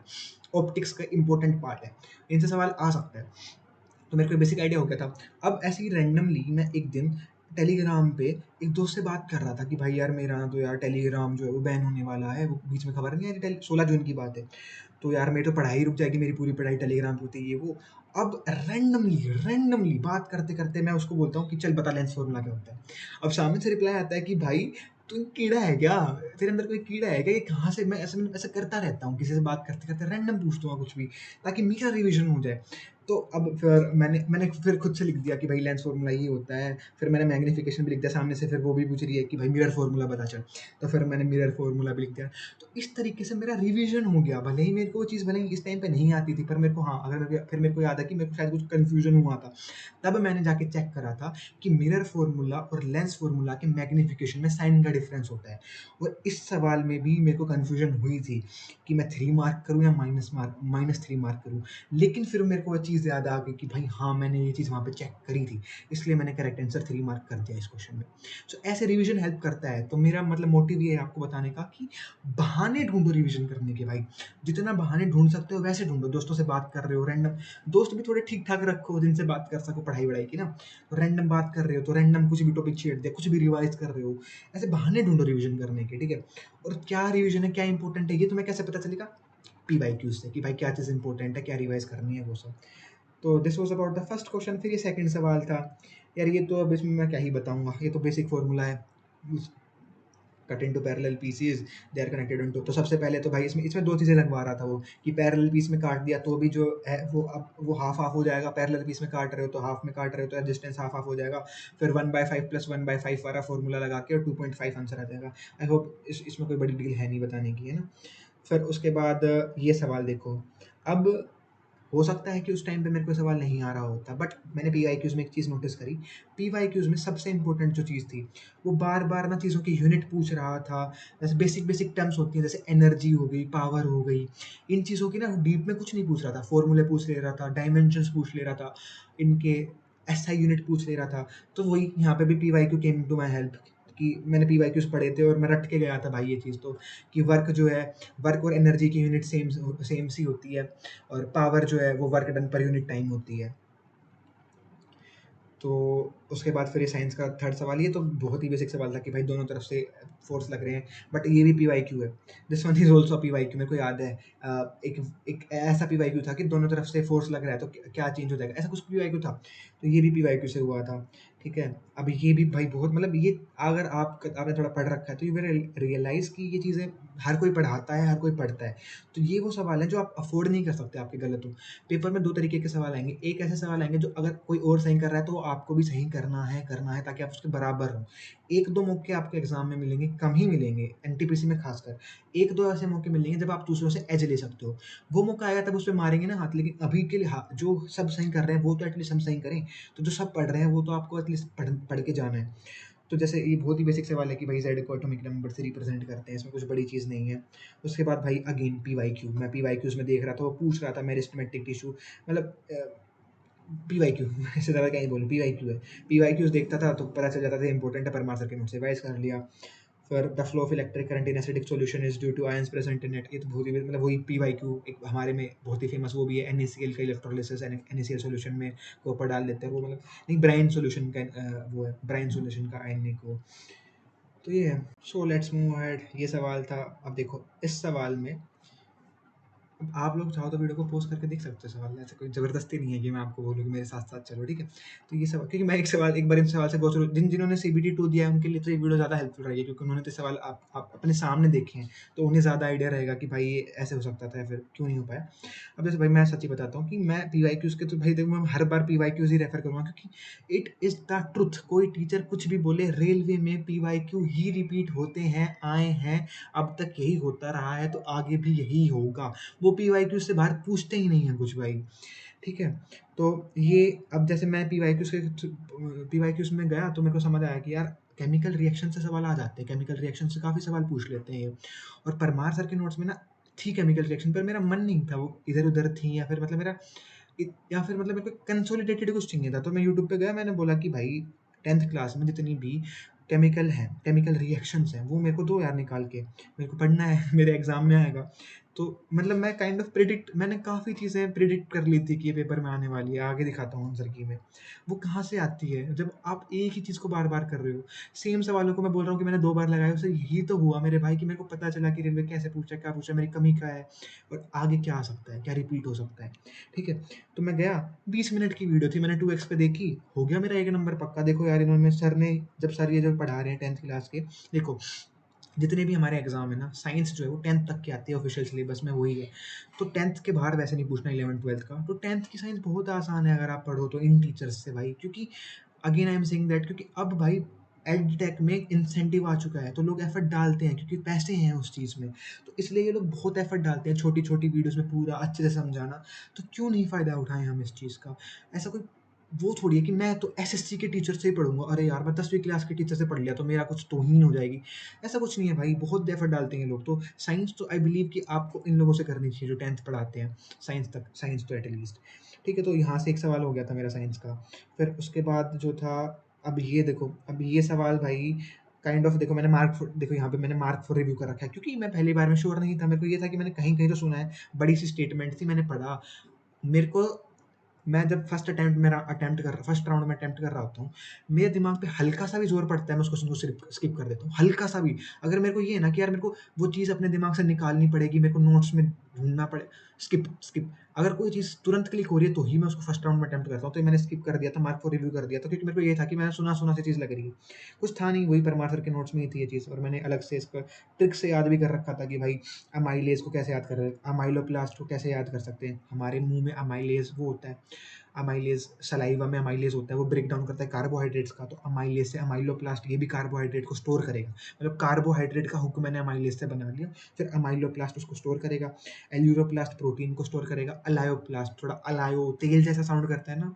ऑप्टिक्स का इंपॉर्टेंट पार्ट है, इनसे सवाल आ सकता है। तो मेरे को बेसिक आइडिया हो गया था। अब ऐसे ही रैंडमली मैं एक दिन टेलीग्राम पे एक दोस्त से बात कर रहा था कि भाई यार मेरा तो यार टेलीग्राम जो है वो बैन होने वाला है, वो बीच में खबर नहीं आई थी, 16 जून की बात है। तो यार मेरी तो पढ़ाई रुक जाएगी, मेरी पूरी पढ़ाई टेलीग्राम पे होती है, ये वो। अब रैंडमली बात करते-करते मैं उसको बोलता हूँ कि चल बता लेंस फार्मूला क्या होता है। अब सामने से रिप्लाई आता है कि भाई तू कीड़ा है क्या? तेरे अंदर कोई कीड़ा है क्या? ये कहाँ से, मैं ऐसा करता रहता हूँ, किसी से बात करते-करते रैंडम पूछ दूँगा कुछ भी, ताकि मेरा रिवीजन हो जाए। तो अब फिर मैंने फिर खुद से लिख दिया कि भाई लेंस फार्मूला ये होता है। फिर मैंने मैग्नीफिकेशन भी लिख दिया सामने से, फिर वो भी पूछ रही है कि भाई मिरर फार्मूला बता चल। तो फिर मैंने मिरर फार्मूला भी लिख दिया। तो इस तरीके से मेरा रिवीजन हो गया। भले ही मेरे को वो चीज़ भले ही इस टाइम पे नहीं आती थी, पर मेरे को हाँ, अगर फिर मेरे को याद है कि मेरे को शायद कुछ कन्फ्यूजन हुआ था। तब मैंने जाके चेक करा था कि मिरर फार्मूला और लेंस फार्मूला के मैग्नीफिकेशन में साइन का डिफरेंस होता है। और इस सवाल में भी मेरे को कन्फ्यूजन हुई थी कि मैं 3 मार्क करूँ या -3 मार्क करूँ। लेकिन फिर मेरे को वो चीज़ याद आ गई कि भाई हाँ, मैंने ये चीज़ वहाँ पे चेक करी थी, इसलिए मैंने करेक्ट आंसर 3 मार्क कर दिया इस क्वेश्चन में। सो ऐसे रिवीजन हेल्प करता है। तो मेरा मतलब मोटिव ये है आपको बताने का कि बहाने ढूँढो रिवीजन करने के भाई। जितना बहाने ढूँढ सकते हो वैसे ढूँढो। दोस्तों से बात कर रहे हो रैंडम, दोस्त भी थोड़े ठीक-ठाक रखो जिनसे बात कर सको पढ़ाई-वढ़ाई की ना। तो रैंडम बात कर रहे हो तो रैंडम कुछ भी टॉपिक छेड़ दिया, कुछ भी रिवाइज़ कर रहे हो। ऐसे बहाने ढूँढो रिवीजन करने के, ठीक है? और क्या रिवीजन है, क्या इंपॉर्टेंट है, ये तुम्हें कैसे पता चलेगा? पीवाईक्यूज से कि भाई क्या चीज़ इंपॉर्टेंट है, क्या रिवाइज करनी है, वो सब। तो this was about the first question. फिर ये सेकंड सवाल था। यार ये तो अब इसमें मैं क्या ही बताऊंगा, ये तो बेसिक फॉर्मूला है। Cut into parallel pieces, they are connected into. तो सबसे पहले तो भाई इसमें इसमें दो चीज़ें लगवा रहा था वो, कि पैरेलल पीस में काट दिया तो भी जो है वो अब वो हाफ हाफ हो जाएगा, पैरेलल पीस में काट रहे हो तो हाफ में काट रहे हो तो डिस्टेंस हाफ हाफ हो जाएगा। फिर 1/5 प्लस 1/5 वाला फॉर्मूला लगा के और 2.5 आंसर आ जाएगा। आई होप इसमें कोई बड़ी डील है नहीं बताने की, है ना। फिर उसके बाद ये सवाल देखो। अब हो सकता है कि उस टाइम पे मेरे को सवाल नहीं आ रहा होता, बट मैंने पीवाईक्यूज में एक चीज़ नोटिस करी। पीवाईक्यूज में सबसे इंपॉर्टेंट जो चीज़ थी, वो बार बार ना चीज़ों की यूनिट पूछ रहा था। जैसे बेसिक बेसिक टर्म्स होती हैं, जैसे एनर्जी हो गई, पावर हो गई, इन चीज़ों की ना डीप में कुछ नहीं पूछ रहा था। फॉर्मूले पूछ ले रहा था, डायमेंशंस पूछ ले रहा था, इनके एसआई यूनिट पूछ ले रहा था। तो वही यहाँ पे भी PYQ came to my help, कि मैंने पीवाईक्यूज पढ़े थे और मैं रट के गया था भाई ये चीज़ तो, कि वर्क जो है, वर्क और एनर्जी की यूनिट सेम सी होती है, और पावर जो है वो work done per unit time होती है। तो उसके बाद फिर ये साइंस का थर्ड सवाल, ये तो बहुत ही बेसिक सवाल था कि भाई दोनों तरफ से फोर्स लग रहे हैं, बट ये भी पीवाईक्यू है। This one is also PYQ, मेरे को याद है। एक ऐसा पीवाईक्यू था कि दोनों तरफ से फोर्स लग रहा है तो क्या चेंज हो जाएगा, ऐसा कुछ पीवाईक्यू था। तो ये भी पीवाईक्यू से हुआ था। ठीक है। अब ये भी भाई बहुत, मतलब ये अगर आपने थोड़ा पढ़ रखा है तो यू विल रियलाइज कि ये चीज़ें हर कोई पढ़ाता है, हर कोई पढ़ता है। तो ये वो सवाल हैं जो आप अफोर्ड नहीं कर सकते आपके गलत हो। पेपर में दो तरीके के सवाल आएंगे। एक ऐसे सवाल आएंगे जो अगर कोई और सही कर रहा है तो वो आपको भी सही करना है ताकि आप उसके बराबर हो। एक दो मौके आपको एग्जाम में मिलेंगे, कम ही मिलेंगे, एनटीपीसी में खासकर। एक दो ऐसे मौके मिलेंगे जब आप दूसरों से एज ले सकते हो। वो मौका आएगा तब उस पर मारेंगे ना हाथ, लेकिन अभी के लिए जो सब सही कर रहे हैं वो तो एटलीस्ट हम सही करें। तो जो सब पढ़ रहे हैं वो तो आपको एटलीस्ट पढ़ के जाना है। तो जैसे ये बहुत ही बेसिक सवाल है कि भाई जेड को एटॉमिक नंबर से रिप्रेजेंट करते हैं, इसमें कुछ बड़ी चीज़ नहीं है। उसके बाद भाई अगेन पीवाईक्यू, मैं पीवाईक्यूज में देख रहा था, वो पूछ रहा था मेरिस्टेमेटिक टिश्यू, मतलब पीवाईक्यू इससे ज़्यादा क्या ही बोलूँ, पीवाईक्यू है। पीवाईक्यूज देखता था तो पता चल जाता था इंपॉर्टेंट है, परमार सर के नोट से रिवाइज कर लिया। फिर the flow of electric current in acidic solution is due to ions present in it, ये तो बहुत ही मतलब वही पीवाईक्यू एक हमारे में बहुत ही फेमस वो भी है। NaCl का इलेक्ट्रोलिसिस NaCl सॉल्यूशन में कॉपर डाल देते हैं वो, मतलब नहीं, ब्राइन सॉल्यूशन का वो है, ब्राइन सॉल्यूशन का आयन को। तो ये है। So let's move ahead. ये सवाल था। अब देखो इस सवाल में, अब आप लोग चाहो तो वीडियो को पॉज़ करके देख सकते हो सवाल, ऐसा कोई ज़बरदस्ती नहीं है कि मैं आपको बोलूँ कि मेरे साथ-साथ चलो, ठीक है? तो ये सवाल, क्योंकि मैं एक बार इन सवाल से गो थ्रू, जिन्होंने CBT 2 दिया है उनके लिए तो ये वीडियो ज़्यादा हेल्पफुल रहेगी, क्योंकि उन्होंने तो सवाल आप अपने सामने देखे हैं, तो उन्हें ज़्यादा आइडिया रहेगा कि भाई ये ऐसे हो सकता था या फिर क्यों नहीं हो पाया। अब जैसे भाई मैं सच्ची बताता हूँ कि मैं पीवाईक्यूज़ के तो भाई देखो मैं हर बार पीवाईक्यूज़ ही रेफ़र करूँगा, क्योंकि इट इज़ द ट्रुथ। कोई टीचर कुछ भी बोले, रेलवे में पीवाईक्यू ही रिपीट होते हैं, आए हैं, अब तक यही होता रहा है, तो आगे भी यही होगा। वो पीवाईक्यू से बाहर पूछते ही नहीं है कुछ भाई, ठीक है। तो ये, अब जैसे मैं पीवाईक्यूज में गया तो मेरे को समझ आया कि यार केमिकल रिएक्शन से सवाल आ जाते हैं, केमिकल रिएक्शन से काफ़ी सवाल पूछ लेते हैं ये। और परमार सर के नोट्स में ना थी केमिकल रिएक्शन, पर मेरा मन नहीं था, वो इधर उधर थी, या फिर मतलब या फिर मतलब मेरे को कंसोलिडेटेड कुछ चाहिए था। तो मैं यूट्यूब पे गया, मैंने बोला कि भाई 10th क्लास में जितनी भी केमिकल हैं, केमिकल रिएक्शंस हैं, वो मेरे को दो यार निकाल के, मेरे को पढ़ना है मेरे एग्जाम में आएगा। तो मतलब मैं काइंड ऑफ मैंने काफ़ी चीज़ें प्रिडिक्ट कर ली थी कि ये पेपर में आने वाली है, आगे दिखाता हूँ आंसर की मैं। वो कहाँ से आती है जब आप एक ही चीज़ को बार बार कर रहे हो। सेम सवालों को मैं बोल रहा हूँ कि मैंने 2 बार लगाया, उससे यही तो हुआ मेरे भाई कि मेरे को पता चला कि रेलवे कैसे पूछा, क्या पूछा, मेरी कमी क्या है, और आगे क्या आ सकता है, क्या रिपीट हो सकता है। ठीक है। तो मैं गया, 20 मिनट की वीडियो थी, मैंने 2x पे देखी, हो गया मेरा 1 नंबर पक्का। देखो यार इन्होंने, सर ने, जब सर ये जो पढ़ा रहे हैं 10th क्लास के, देखो जितने भी हमारे एग्जाम है ना, साइंस जो है वो 10th तक की आती है, ऑफिशियल सिलेबस में वही है। तो 10th के बाहर वैसे नहीं पूछना 11th-12th का। तो 10th की साइंस बहुत आसान है अगर आप पढ़ो तो इन टीचर्स से भाई, क्योंकि again I am saying that, क्योंकि अब भाई एडटेक में इंसेंटिव आ चुका है, तो लोग एफर्ट डालते हैं क्योंकि पैसे हैं उस चीज़ में। तो इसलिए ये लोग बहुत एफर्ट डालते हैं छोटी छोटी वीडियोस में पूरा अच्छे से समझाना। तो क्यों नहीं फ़ायदा उठाएं हम इस चीज़ का। ऐसा कोई वो थोड़ी है कि मैं तो एसएससी के टीचर से ही पढ़ूंगा, अरे यार मैं 10वीं क्लास के टीचर से पढ़ लिया तो मेरा कुछ तोहीन हो जाएगी। ऐसा कुछ नहीं है भाई, बहुत एफर्ट डालते हैं ये लोग। तो साइंस तो आई बिलीव कि आपको इन लोगों से करनी चाहिए जो 10th पढ़ाते हैं, साइंस तक, साइंस तो एटलीस्ट। ठीक है। तो यहाँ से एक सवाल हो गया था मेरा साइंस का। फिर उसके बाद जो था, अब ये देखो, अब ये सवाल भाई काइंड ऑफ, देखो मैंने देखो यहाँ पे मैंने मार्क फॉर रिव्यू कर रखा है, क्योंकि मैं पहली बार में श्योर नहीं था। मेरे को ये था कि मैंने कहीं कहीं तो सुना है, बड़ी सी स्टेटमेंट थी, मैंने पढ़ा, मेरे को मैं जब फर्स्ट राउंड में अटेम्प्ट कर रहा होता हूँ, मेरे दिमाग पे हल्का-सा भी ज़ोर पड़ता है, मैं उस क्वेश्चन को स्किप कर देता हूँ, हल्का-सा भी। अगर मेरे को ये है ना कि यार मेरे को वो चीज़ अपने दिमाग से निकालनी पड़ेगी, मेरे को नोट्स में ढूँढना पड़े स्किप। अगर कोई चीज़ तुरंत क्लिक हो रही है, तो ही मैं उसको फर्स्ट राउंड में अटेम्प्ट करता हूँ। तो ये मैंने स्किप कर दिया था, मार्क फॉर रिव्यू कर दिया था, क्योंकि मेरे को ये था कि मैंने सुना-सुना सी चीज़ लग रही है। कुछ था नहीं, वही परमार सर के नोट्स में ही थी ये चीज़, और मैंने अलग से इसको ट्रिक से याद भी कर रखा था कि भाई अमाइलेज़ को कैसे याद कर रहे हैं, अमाइलोप्लास्ट को कैसे याद कर सकते हैं। हमारे मुँह में अमाइलेज़ वो होता है, अमाइलेज़ सलाइवा में अमाइलेज़ होता है, वो ब्रेक डाउन करता है कार्बोहाइड्रेट्स का, तो अमाइलेज़ से अमाइलोप्लास्ट ये भी कार्बोहाइड्रेट को स्टोर करेगा। मतलब कार्बोहाइड्रेट का हुक मैंने अमाइलेज़ से बना लिया, फिर अमाइलोप्लास्ट उसको स्टोर करेगा, एल्यूरोप्लास्ट प्रोटीन को स्टोर करेगा, अलायोप्लास्ट थोड़ा अलायो तेल जैसा साउंड करता है ना,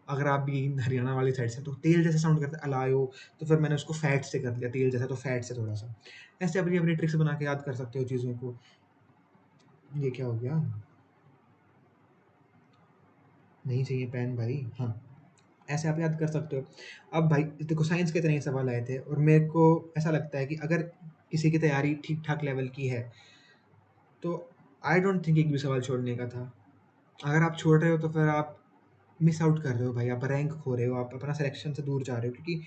अगर आप भी हरियाणा वाली साइड से, तो तेल जैसा साउंड करता है अलायो, तो फिर मैंने उसको फैट से कर दिया, तेल जैसा तो फैट से थोड़ा-सा। ऐसे अपनी-अपनी ट्रिक्स बना के याद कर सकते हो चीज़ों को। ये क्या हो गया? नहीं चाहिए पेन भाई? हाँ। ऐसे आप याद कर सकते हो। अब भाई देखो साइंस के इतने ही सवाल आए थे, और मेरे को ऐसा लगता है कि अगर किसी की तैयारी ठीक-ठाक लेवल की है, तो आई डोंट थिंक एक भी सवाल छोड़ने का था। अगर आप छोड़ रहे हो तो फिर आप मिस आउट कर रहे हो भाई, आप रैंक खो रहे हो, आप अपना सिलेक्शन से दूर जा रहे हो, क्योंकि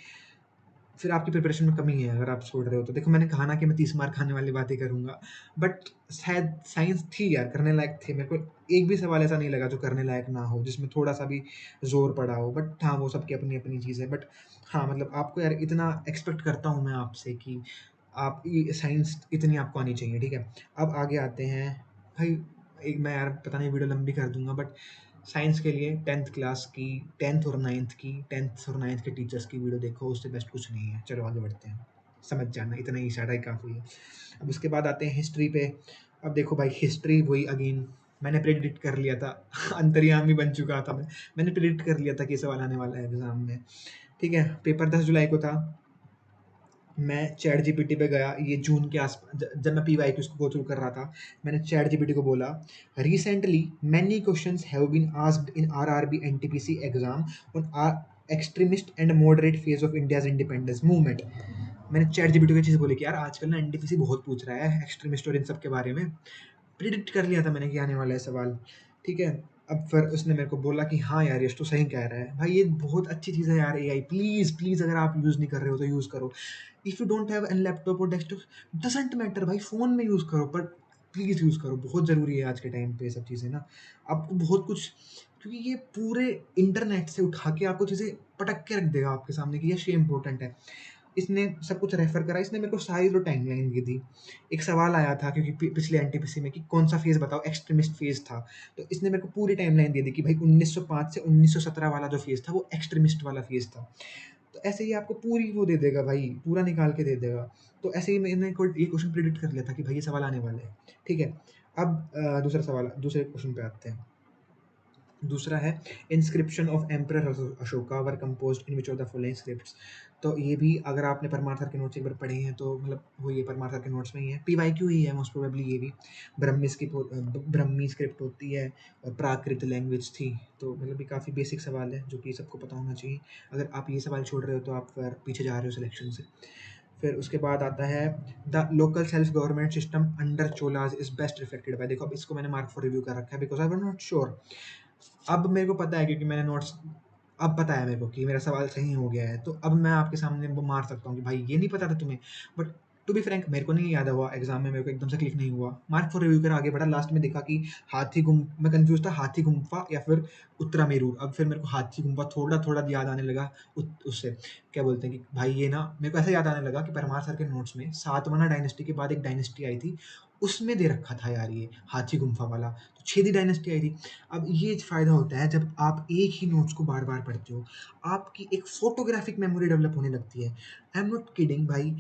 फिर आपकी प्रिपरेशन में कमी है अगर आप छोड़ रहे हो तो। देखो मैंने कहा ना कि मैं 30 मार्क खाने वाली बातें करूँगा, बट शायद साइंस थी यार, करने लायक थे। मेरे को एक भी सवाल ऐसा नहीं लगा जो करने लायक ना हो, जिसमें थोड़ा-सा भी ज़ोर पड़ा हो। बट हाँ, वो सबकी अपनी-अपनी चीज़ है। बट हाँ, मतलब आपको यार इतना एक्सपेक्ट करता हूँ मैं आपसे कि आप ये साइंस इतनी आपको आनी चाहिए, ठीक है? अब आगे आते हैं भाई, एक मैं यार पता नहीं वीडियो लंबी कर दूँगा, बट साइंस के लिए 10th क्लास की 10th और 9th के टीचर्स की वीडियो देखो, उससे बेस्ट कुछ नहीं है। चलो आगे बढ़ते हैं। समझ जाना, इतना ही इशारा ही काफ़ी है। अब उसके बाद आते हैं हिस्ट्री पे। अब देखो भाई हिस्ट्री वही अगेन, मैंने प्रेडिक्ट कर लिया था अंतर्यामी बन चुका था मैं। मैंने प्रेडिक्ट कर लिया था कि ये सवाल आने वाला है एग्ज़ाम में। ठीक है, पेपर 10 जुलाई को था। मैं चैट जीपीटी पे गया, ये जून के जब मैं पीवाईक्यूज को गो थ्रू कर रहा था, मैंने चैट जीपीटी को बोला, recently many questions have been asked in RRB NTPC exam on extremist and moderate phase of India's independence movement. मैंने चैट जीपीटी को ये चीज़ बोली कि यार आजकल ना एनटीपीसी बहुत पूछ रहा है एक्सट्रीमिस्ट और इन सब के बारे में। प्रिडिक्ट कर लिया था मैंने कि आने वाला है सवाल, ठीक है? अब फिर उसने मेरे को बोला कि हाँ यार, यश तो सही कह रहा है। भाई ये बहुत अच्छी चीज़ है यार एआई, प्लीज़ अगर आप यूज़ नहीं कर रहे हो तो यूज़ करो। If you don't have an laptop और डेस्कटॉप, डज़न्ट मैटर भाई, फ़ोन में यूज़ करो, बट प्लीज़ यूज़ करो। बहुत ज़रूरी है आज के टाइम पे ये सब चीज़ें ना। आपको बहुत कुछ, क्योंकि ये पूरे इंटरनेट से उठा के आपको चीज़ें पटक के रख देगा आपके सामने कि यश ये इम्पोर्टेंट है। इसने सब कुछ रेफ़र करा, इसने मेरे को सारी जो टाइमलाइन दी थी। एक सवाल आया था क्योंकि पिछले एनटीपीसी में कि कौन-सा फ़ेज़ बताओ एक्सट्रीमिस्ट फ़ेज़ था। तो इसने मेरे को पूरी टाइमलाइन दे दी कि भाई 1905 से 1917 वाला जो फ़ेज़ था वो एक्सट्रीमिस्ट वाला फ़ेज़ था। तो ऐसे ही आपको पूरी वो दे देगा भाई, पूरा निकाल के दे देगा। तो ऐसे ही मैंने को ये क्वेश्चन प्रेडिक्ट कर लिया था कि भाई ये सवाल आने वाले हैं। ठीक है? अब दूसरे क्वेश्चन पे आते हैं। दूसरा है inscription of emperor Ashoka were composed in which of the following scripts. तो ये भी अगर आपने परमार सर के नोट्स एक बार पढ़े हैं तो मतलब वो ये परमार सर के नोट्स में ही है, पीवाईक्यू ही है मोस्ट प्रोबेबली ये भी। ब्रह्मी स्क्रिप्ट होती है और प्राकृत लैंग्वेज थी, तो मतलब ये काफ़ी बेसिक सवाल है जो कि सबको पता होना चाहिए। अगर आप ये सवाल छोड़ रहे हो तो आप फिर पीछे जा रहे हो सिलेक्शन से। फिर उसके बाद आता है the local self government system under Cholas is best reflected by. देखो अब इसको मैंने मार्क फॉर रिव्यू कर रखा है because I am not sure. अब मेरे को पता है क्योंकि मैंने नोट्स, अब पता है मेरे को कि मेरा सवाल सही हो गया है, तो अब मैं आपके सामने वो मार सकता हूँ कि भाई ये नहीं पता था तुम्हें। बट टू बी फ्रैंक मेरे को नहीं याद हुआ एग्जाम में, मेरे को एकदम से क्लिक नहीं हुआ। मार्क फॉर रिव्यू कर आगे बढ़ा, लास्ट में देखा कि मैं कंफ्यूज था हाथी गुम्फा या फिर उत्तरा मेरू। अब फिर मेरे को हाथी गुम्फा थोड़ा थोड़ा याद आने लगा। उससे क्या बोलते हैं कि भाई ये ना, मेरे को ऐसा याद आने लगा कि परमार सर के नोट्स में सातवाहन डायनेस्टी के बाद एक डायनेस्टी आई थी, उसमें दे रखा था यार ये हाथी गुम्फा वाला, तो छेदी डायनेस्टी आई थी। अब ये फ़ायदा होता है जब आप एक ही नोट्स को बार-बार पढ़ते हो, आपकी एक फ़ोटोग्राफ़िक मेमोरी डेवलप होने लगती है। आई एम नॉट किडिंग भाई,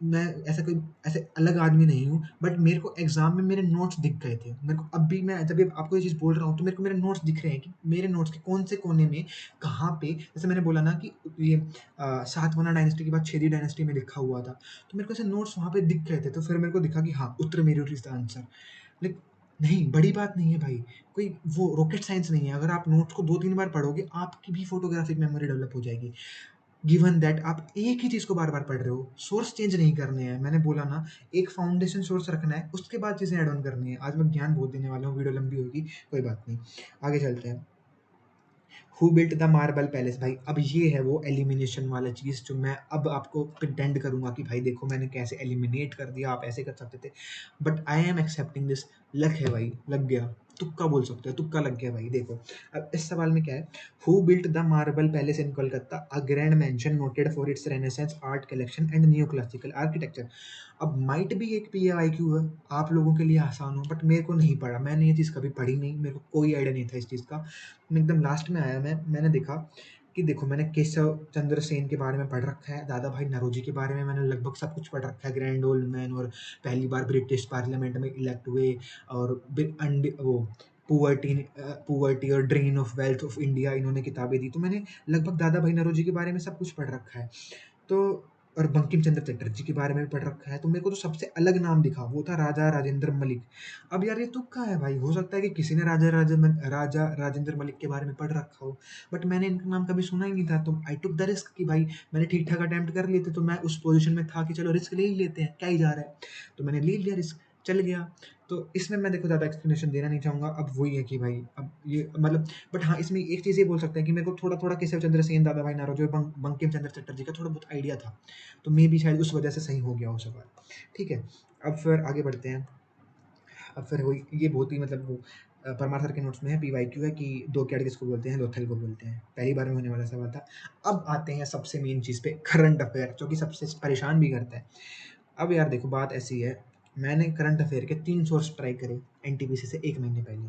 मैं कोई ऐसे अलग आदमी नहीं हूँ, बट मेरे को एग्ज़ाम में मेरे नोट्स दिख गए थे। मेरे को अब भी, मैं जब ये आपको ये चीज़ बोल रहा हूँ, तो मेरे को मेरे नोट्स दिख रहे हैं कि मेरे नोट्स के कौन से कोने में, कहाँ पे, जैसे मैंने बोला ना कि ये सातवाहन डायनेस्टी के बाद छेदी डायनेस्टी में लिखा हुआ था, तो मेरे को ऐसे नोट्स वहाँ पे दिख गए थे, तो फिर मेरे को दिखा कि हाँ, उत्तर Meru is the answer. Like नहीं, बड़ी बात नहीं है भाई, कोई वो रॉकेट साइंस नहीं है। अगर आप नोट्स को 2-3 बार पढ़ोगे, आपकी भी फोटोग्राफिक मेमोरी डेवलप हो जाएगी। गिवन दैट आप एक ही चीज़ को बार-बार पढ़ रहे हो, सोर्स चेंज नहीं करने हैं। मैंने बोला ना, एक फाउंडेशन सोर्स रखना है, उसके बाद चीज़ें ऐड ऑन करनी है। आज मैं ज्ञान बहुत देने वाला हूँ, वीडियो लंबी होगी, कोई बात नहीं। आगे चलते हैं। Who built the marble palace? भाई अब ये है वो एलिमिनेशन वाला चीज़ जो मैं अब आपको प्रिटेंड करूँगा कि भाई देखो मैंने कैसे एलिमिनेट कर दिया, आप ऐसे कर सकते थे। But I am accepting this. Luck है भाई, लग गया। तुक्का बोल सकते हो, तुक्का लग गया भाई देखो। अब इस सवाल में क्या है? Who built the marble palace in Kolkata, a grand mention noted for its renaissance art collection and new classical architecture. अब माइट भी एक पीएआईक्यू है, आप लोगों के लिए आसान हो, बट मेरे को नहीं पढ़ा, मैंने ये चीज़ कभी पढ़ी नहीं, मेरे को कोई आइडिया नहीं था इस चीज़ का। मैं एकदम लास्ट में आया, मैंने देखा कि देखो मैंने केशव चंद्र सेन के बारे में पढ़ रखा है, दादा भाई नौरोजी के बारे में मैंने लगभग सब कुछ पढ़ रखा है, ग्रैंड ओल्ड मैन, और पहली बार ब्रिटिश पार्लियामेंट में इलेक्ट हुए, और वो पुअर्टी और drain of wealth of India इन्होंने किताबें दी, तो मैंने लगभग दादा भाई नौरोजी के बारे में सब कुछ पढ़ रखा है। तो और बंकिम चंद्र चटर्जी के बारे में भी पढ़ रखा है, तो मेरे को तो सबसे अलग नाम दिखा वो था राजा राजेंद्र मलिक। अब यार ये तुक्का है भाई, हो सकता है कि किसी ने राजा राजेंद्र मलिक के बारे में पढ़ रखा हो, बट मैंने इनका नाम कभी सुना ही नहीं था, तो आई टुक द रिस्क कि भाई मैंने ठीक ठाक अटेम्प्ट कर लिए थे, तो मैं उस पोजीशन में था कि चलो रिस्क ले ही लेते हैं, क्या ही जा रहा है, तो मैंने ले लिया रिस्क, चल गया। तो इसमें मैं देखो ज़्यादा एक्सप्लेनेशन देना नहीं चाहूँगा, अब वही है कि भाई अब ये मतलब, बट हाँ, इसमें एक चीज़ ये बोल सकते हैं कि मेरे को थोड़ा-थोड़ा केशव चंद्र सेन, दादा भाई नौरोजी और बंकिम चंद्र चटर्जी का थोड़ा बहुत आइडिया था। तो मे बी शायद उस वजह से सही हो गया हो सवाल। ठीक है, अब फिर आगे बढ़ते हैं। अब फिर वही ये बहुत ही मतलब वो परमार सर के नोट्स में है, पीवाईक्यू है कि दो कैट किसको बोलते हैं, लोथल को बोलते हैं। पहली बार में होने वाला सवाल था। अब आते हैं सबसे मेन चीज़ पे, करंट अफेयर, जो कि सबसे परेशान भी करता है। अब यार देखो बात ऐसी है, मैंने करंट अफेयर के 3 सोर्स ट्राई करे एनटीपीसी से 1 महीने पहले।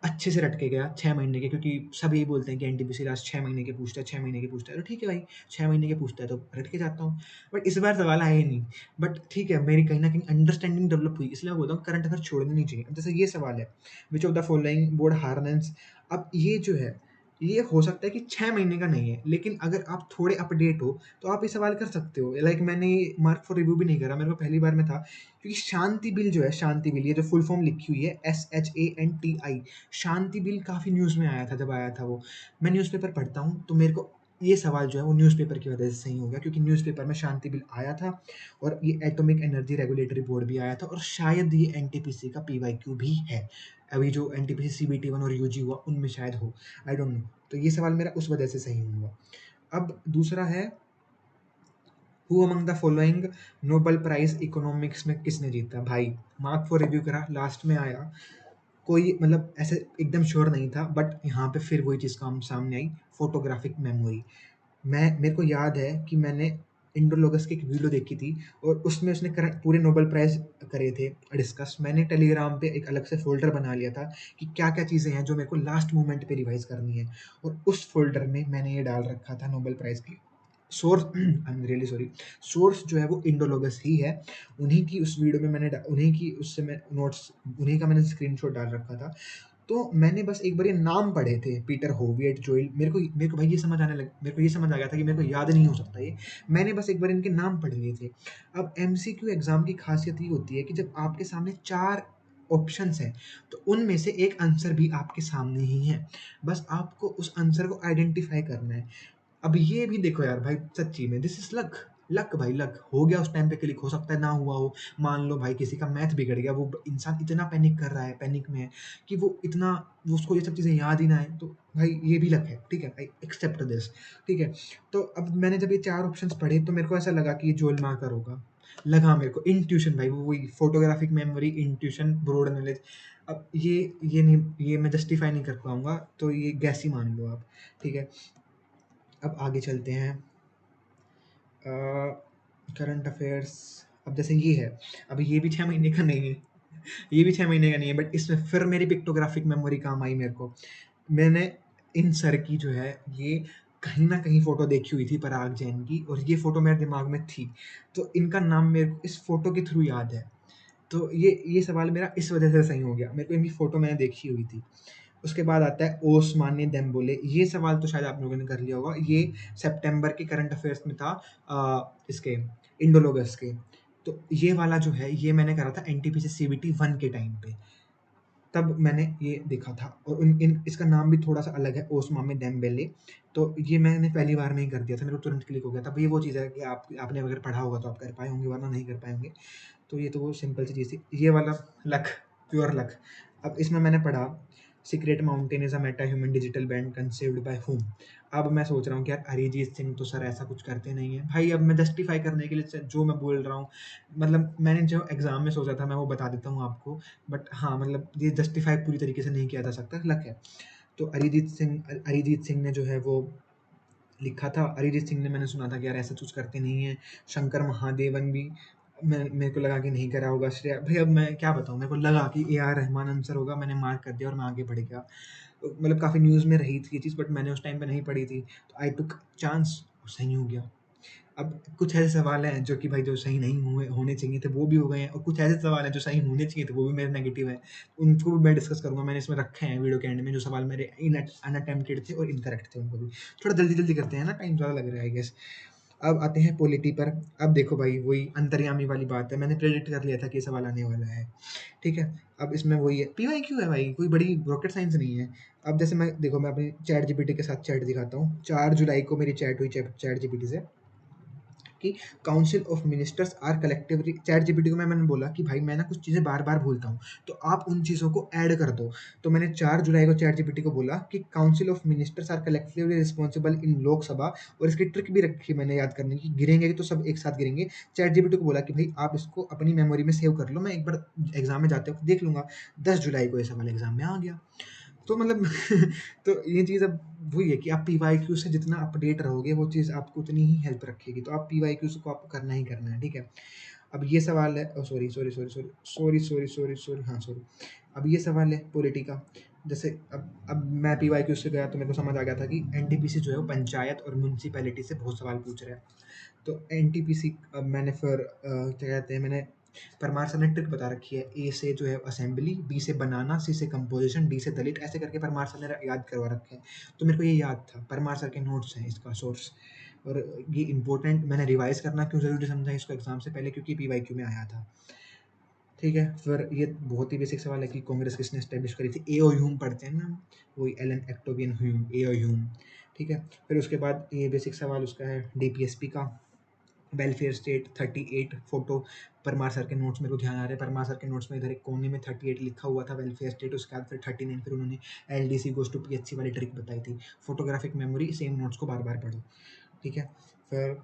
अच्छे से रट के गया 6 महीने के, क्योंकि सब यही बोलते हैं कि एनटीपीसी लास्ट 6 महीने के पूछता है, 6 महीने के पूछता है, तो ठीक है भाई, 6 महीने के पूछता है तो रट के जाता हूँ। बट इस बार सवाल आया ही नहीं। बट ठीक है, मेरी कहीं न कहीं अंडरस्टैंडिंग डेवलप हुई, इसलिए मैं बोलता हूँ करंट अफेयर छोड़नी नहीं चाहिए। अब जैसे ये सवाल है, which of the following board harness, अब ये जो है, ये हो सकता है कि 6 महीने का नहीं है, लेकिन अगर आप थोड़े अपडेट हो, तो आप ये सवाल कर सकते हो। लाइक मैंने मार्क फॉर रिव्यू भी नहीं करा, मेरे को पहली बार में था, क्योंकि शांति बिल जो है, शांति बिल, ये जो फुल फॉर्म लिखी हुई है SHANTI, शांति बिल काफ़ी न्यूज़ में आया था जब आया था वो। मैं न्यूज़पेपर पढ़ता हूँ, तो मेरे को ये सवाल जो है वो न्यूज़पेपर की वजह से सही हो गया, क्योंकि न्यूज़पेपर में शांति बिल आया था, और ये एटॉमिक एनर्जी रेगुलेटरी बोर्ड भी आया था, और शायद ये एनटीपीसी का पीवाईक्यू भी है। अभी जो एनटीपीसी सीबीटी 1 और यूजी हुआ उनमें शायद हो, आई डोंट नो। तो ये सवाल मेरा उस वजह से सही हुआ। अब दूसरा है, who among the following Nobel prize economics में किसने जीता? भाई मार्क फॉर रिव्यू करा, लास्ट में आया, कोई मतलब ऐसे एकदम श्योर नहीं था, बट यहाँ पे फिर वही चीज़ काम सामने आई, फोटोग्राफिक मेमोरी। मेरे को याद है कि मैंने इंडोलोगस की एक वीडियो देखी थी, और उसमें उसने पूरे नोबेल प्राइज करे थे डिस्कस। मैंने टेलीग्राम पे एक अलग से फोल्डर बना लिया था कि क्या क्या चीज़ें हैं जो मेरे को लास्ट मोमेंट पे रिवाइज करनी है, और उस फोल्डर में मैंने ये डाल रखा था नोबेल प्राइज की source. I am really sorry, source जो है वो इंडोलोगस ही है। उन्हीं की उस वीडियो में उन्हीं की उससे मैं नोट्स, उन्हीं का मैंने स्क्रीनशॉट डाल रखा था। तो मैंने बस एक बार ये नाम पढ़े थे, पीटर होविएट, जोइल, मेरे को भाई ये समझ आने लग मेरे को ये समझ आ गया था कि मेरे को याद नहीं हो सकता ये। मैंने बस एक बार इनके नाम पढ़ लिए थे। अब एमसीक्यू एग्ज़ाम की ख़ासियत ये होती है कि जब आपके सामने 4 ऑप्शंस हैं, तो उनमें से एक आंसर भी आपके सामने ही है। बस आपको उस आंसर को आइडेंटिफ़ाई करना है। अब ये भी देखो यार भाई, सच्ची में दिस इज लक। लक भाई, लक हो गया उस टाइम पे क्लिक, हो सकता है ना हुआ हो। मान लो भाई किसी का मैथ बिगड़ गया, वो इंसान इतना पैनिक कर रहा है, पैनिक में है कि वो उसको ये सब चीज़ें याद ही ना आए, तो भाई ये भी लक है, ठीक है, आई एक्सेप्ट दिस। ठीक है, तो अब मैंने जब ये 4 ऑप्शंस पढ़े, तो मेरे को ऐसा लगा कि ये जोएल मार्कर होगा। लगा मेरे को इंट्यूशन भाई, वो वही photographic memory, intuition, broad knowledge. अब ये नहीं, ये मैं जस्टिफाई नहीं कर पाऊँगा, तो ये गैस ही मान लो आप। ठीक है, अब आगे चलते हैं। करंट अफेयर्स, अब जैसे ये है, अब ये भी 6 महीने का नहीं है, ये भी 6 महीने का नहीं है, बट इसमें फिर मेरी पिक्टोग्राफिक मेमोरी काम आई मेरे को। मैंने इन सर की जो है, ये कहीं न कहीं फ़ोटो देखी हुई थी पराग जैन की, और ये फ़ोटो मेरे दिमाग में थी। तो इनका नाम मेरे को इस फ़ोटो के थ्रू याद है। तो ये सवाल मेरा इस वजह से सही हो गया, मेरे को इनकी फ़ोटो मैंने देखी हुई थी। उसके बाद आता है ओस्मानी देम्बोले, ये सवाल तो शायद आप लोगों ने कर लिया होगा, ये सितंबर के करंट अफेयर्स में था, इसके इंडोलोगस के। तो ये वाला जो है, ये मैंने करा था एनटीपीसी सीबीटी 1 के टाइम पे, तब मैंने ये देखा था, और इसका नाम भी थोड़ा सा अलग है, ओस्मानी देम्बेले। तो ये मैंने पहली बार में ही कर दिया था, मेरे को तुरंत क्लिक हो गया था। ये वो चीज़ है कि आपने अगर पढ़ा होगा तो आप कर पाए होंगे, वरना नहीं कर पाए होंगे। तो ये तो वो सिंपल सी चीज़ थी, ये वाला लक, प्योर लक। अब इसमें मैंने पढ़ा, secret mountain is a Meta human digital band conceived bye whom. अब मैं सोच रहा हूँ कि यार अरिजीत सिंह तो सर ऐसा कुछ करते नहीं है भाई। अब मैं जस्टिफाई करने के लिए जो मैं बोल रहा हूँ, मतलब मैंने जो एग्जाम में सोचा था मैं वो बता देता हूँ आपको। बट हाँ, मतलब ये जस्टिफाई पूरी तरीके से नहीं किया जा सकता, लक है। तो अरिजीत सिंह ने जो है वो लिखा था। अरिजीत सिंह ने, मैंने सुना था कि यार ऐसा कुछ करते नहीं है। शंकर महादेवन भी, मेरे को लगा कि नहीं करा होगा। श्रेया भाई, अब मैं क्या बताऊँ, मेरे को लगा कि ए आर रहमान आंसर होगा, मैंने मार्क कर दिया और मैं आगे बढ़ गया। मतलब काफ़ी न्यूज़ में रही थी ये चीज़, बट मैंने उस टाइम पे नहीं पढ़ी थी, तो आई टुक चांस, सही हो गया। अब कुछ ऐसे सवाल हैं जो कि भाई जो सही नहीं हुए होने चाहिए थे वो भी हो गए हैं, और कुछ ऐसे सवाल हैं जो सही होने चाहिए थे वो भी मेरे नेगेटिव हैं। उनको भी मैं डिस्कस करूँगा। मैंने इसमें रखे हैं वीडियो के एंड में जो सवाल मेरे अनअटेम्प्टेड थे और इनकरेक्ट थे, उनको भी। थोड़ा जल्दी-जल्दी करते हैं ना, टाइम ज़्यादा लग रहा है आई गेस। अब आते हैं पॉलिटी पर। अब देखो भाई, वही अंतर्यामी वाली बात है, मैंने प्रेडिक्ट कर लिया था कि ये सवाल आने वाला है, ठीक है? अब इसमें वही है, पीवाईक्यू है भाई, कोई बड़ी रॉकेट साइंस नहीं है। अब जैसे मैं देखो, मैं अपनी चैट जीपीटी के साथ चैट दिखाता हूँ। 4 जुलाई को मेरी चैट हुई चैट जीपीटी से कि council of ministers are collectively, ChatGPT को मैंने बोला कि भाई मैं ना कुछ चीज़ें बार-बार भूलता हूँ, तो आप उन चीज़ों को ऐड कर दो। तो मैंने 4 जुलाई को चैट जीपीटी को बोला कि council of ministers are collectively responsible in Lok Sabha, और इसकी ट्रिक भी रखी मैंने याद करने की, गिरेंगे तो सब एक साथ गिरेंगे। चैट जीपीटी को बोला कि भाई आप इसको अपनी मेमोरी में सेव कर लो, मैं एक बार एग्ज़ाम में जाते वक़्त देख लूँगा। 10 जुलाई को ये सवाल एग्ज़ाम में आ गया। तो मतलब तो ये चीज़ अब वही है कि आप पीवाईक्यू से जितना अपडेट रहोगे, वो चीज़ आपको उतनी ही हेल्प रखेगी। तो आप पीवाईक्यूज़ को आपको करना ही करना है, ठीक है? अब ये सवाल है, सॉरी, हाँ, सॉरी। अब ये सवाल है पॉलिटी का। जैसे अब मैं पीवाईक्यू से गया तो मेरे को समझ आ गया था कि एनटीपीसी जो है वो पंचायत और म्युनिसिपैलिटी से बहुत सवाल पूछ रहा है। तो एनटीपीसी, मैंने फिर क्या कहते हैं, मैंने परमार सर ने ट्रिक बता रखी है। ए से जो है असेंबली, बी से बनाना, सी से कंपोजिशन, डी से दलित, ऐसे करके परमार सर ने याद करवा रखे हैं। तो मेरे को ये याद था, परमार सर के नोट्स हैं इसका सोर्स। और ये इंपॉर्टेंट, मैंने रिवाइज करना क्यों ज़रूरी समझा इसको एग्जाम से पहले, क्योंकि पीवाईक्यू में आया था, ठीक है? फिर ये बहुत ही बेसिक सवाल है कि कांग्रेस किसने एस्टेब्लिश करी थी। एओ ह्यूम पढ़ते हैं ना, वही एलन एक्टोवियन ह्यूम, एओ ह्यूम, ठीक है? फिर उसके बाद ये बेसिक सवाल उसका है डीपीएसपी का, welfare state 38 photo. Parmar sir के नोट्स मेरे को ध्यान आ रहा है, परमार सर के नोट्स में इधर एक कोने में 38 लिखा हुआ था वेलफेयर स्टेट, उसके बाद फिर 39, फिर उन्होंने एलडीसी गोज टू पीएचसी वाली ट्रिक बताई थी। फोटोग्राफिक मेमोरी, सेम नोट्स को बार बार पढ़ो, ठीक है? फिर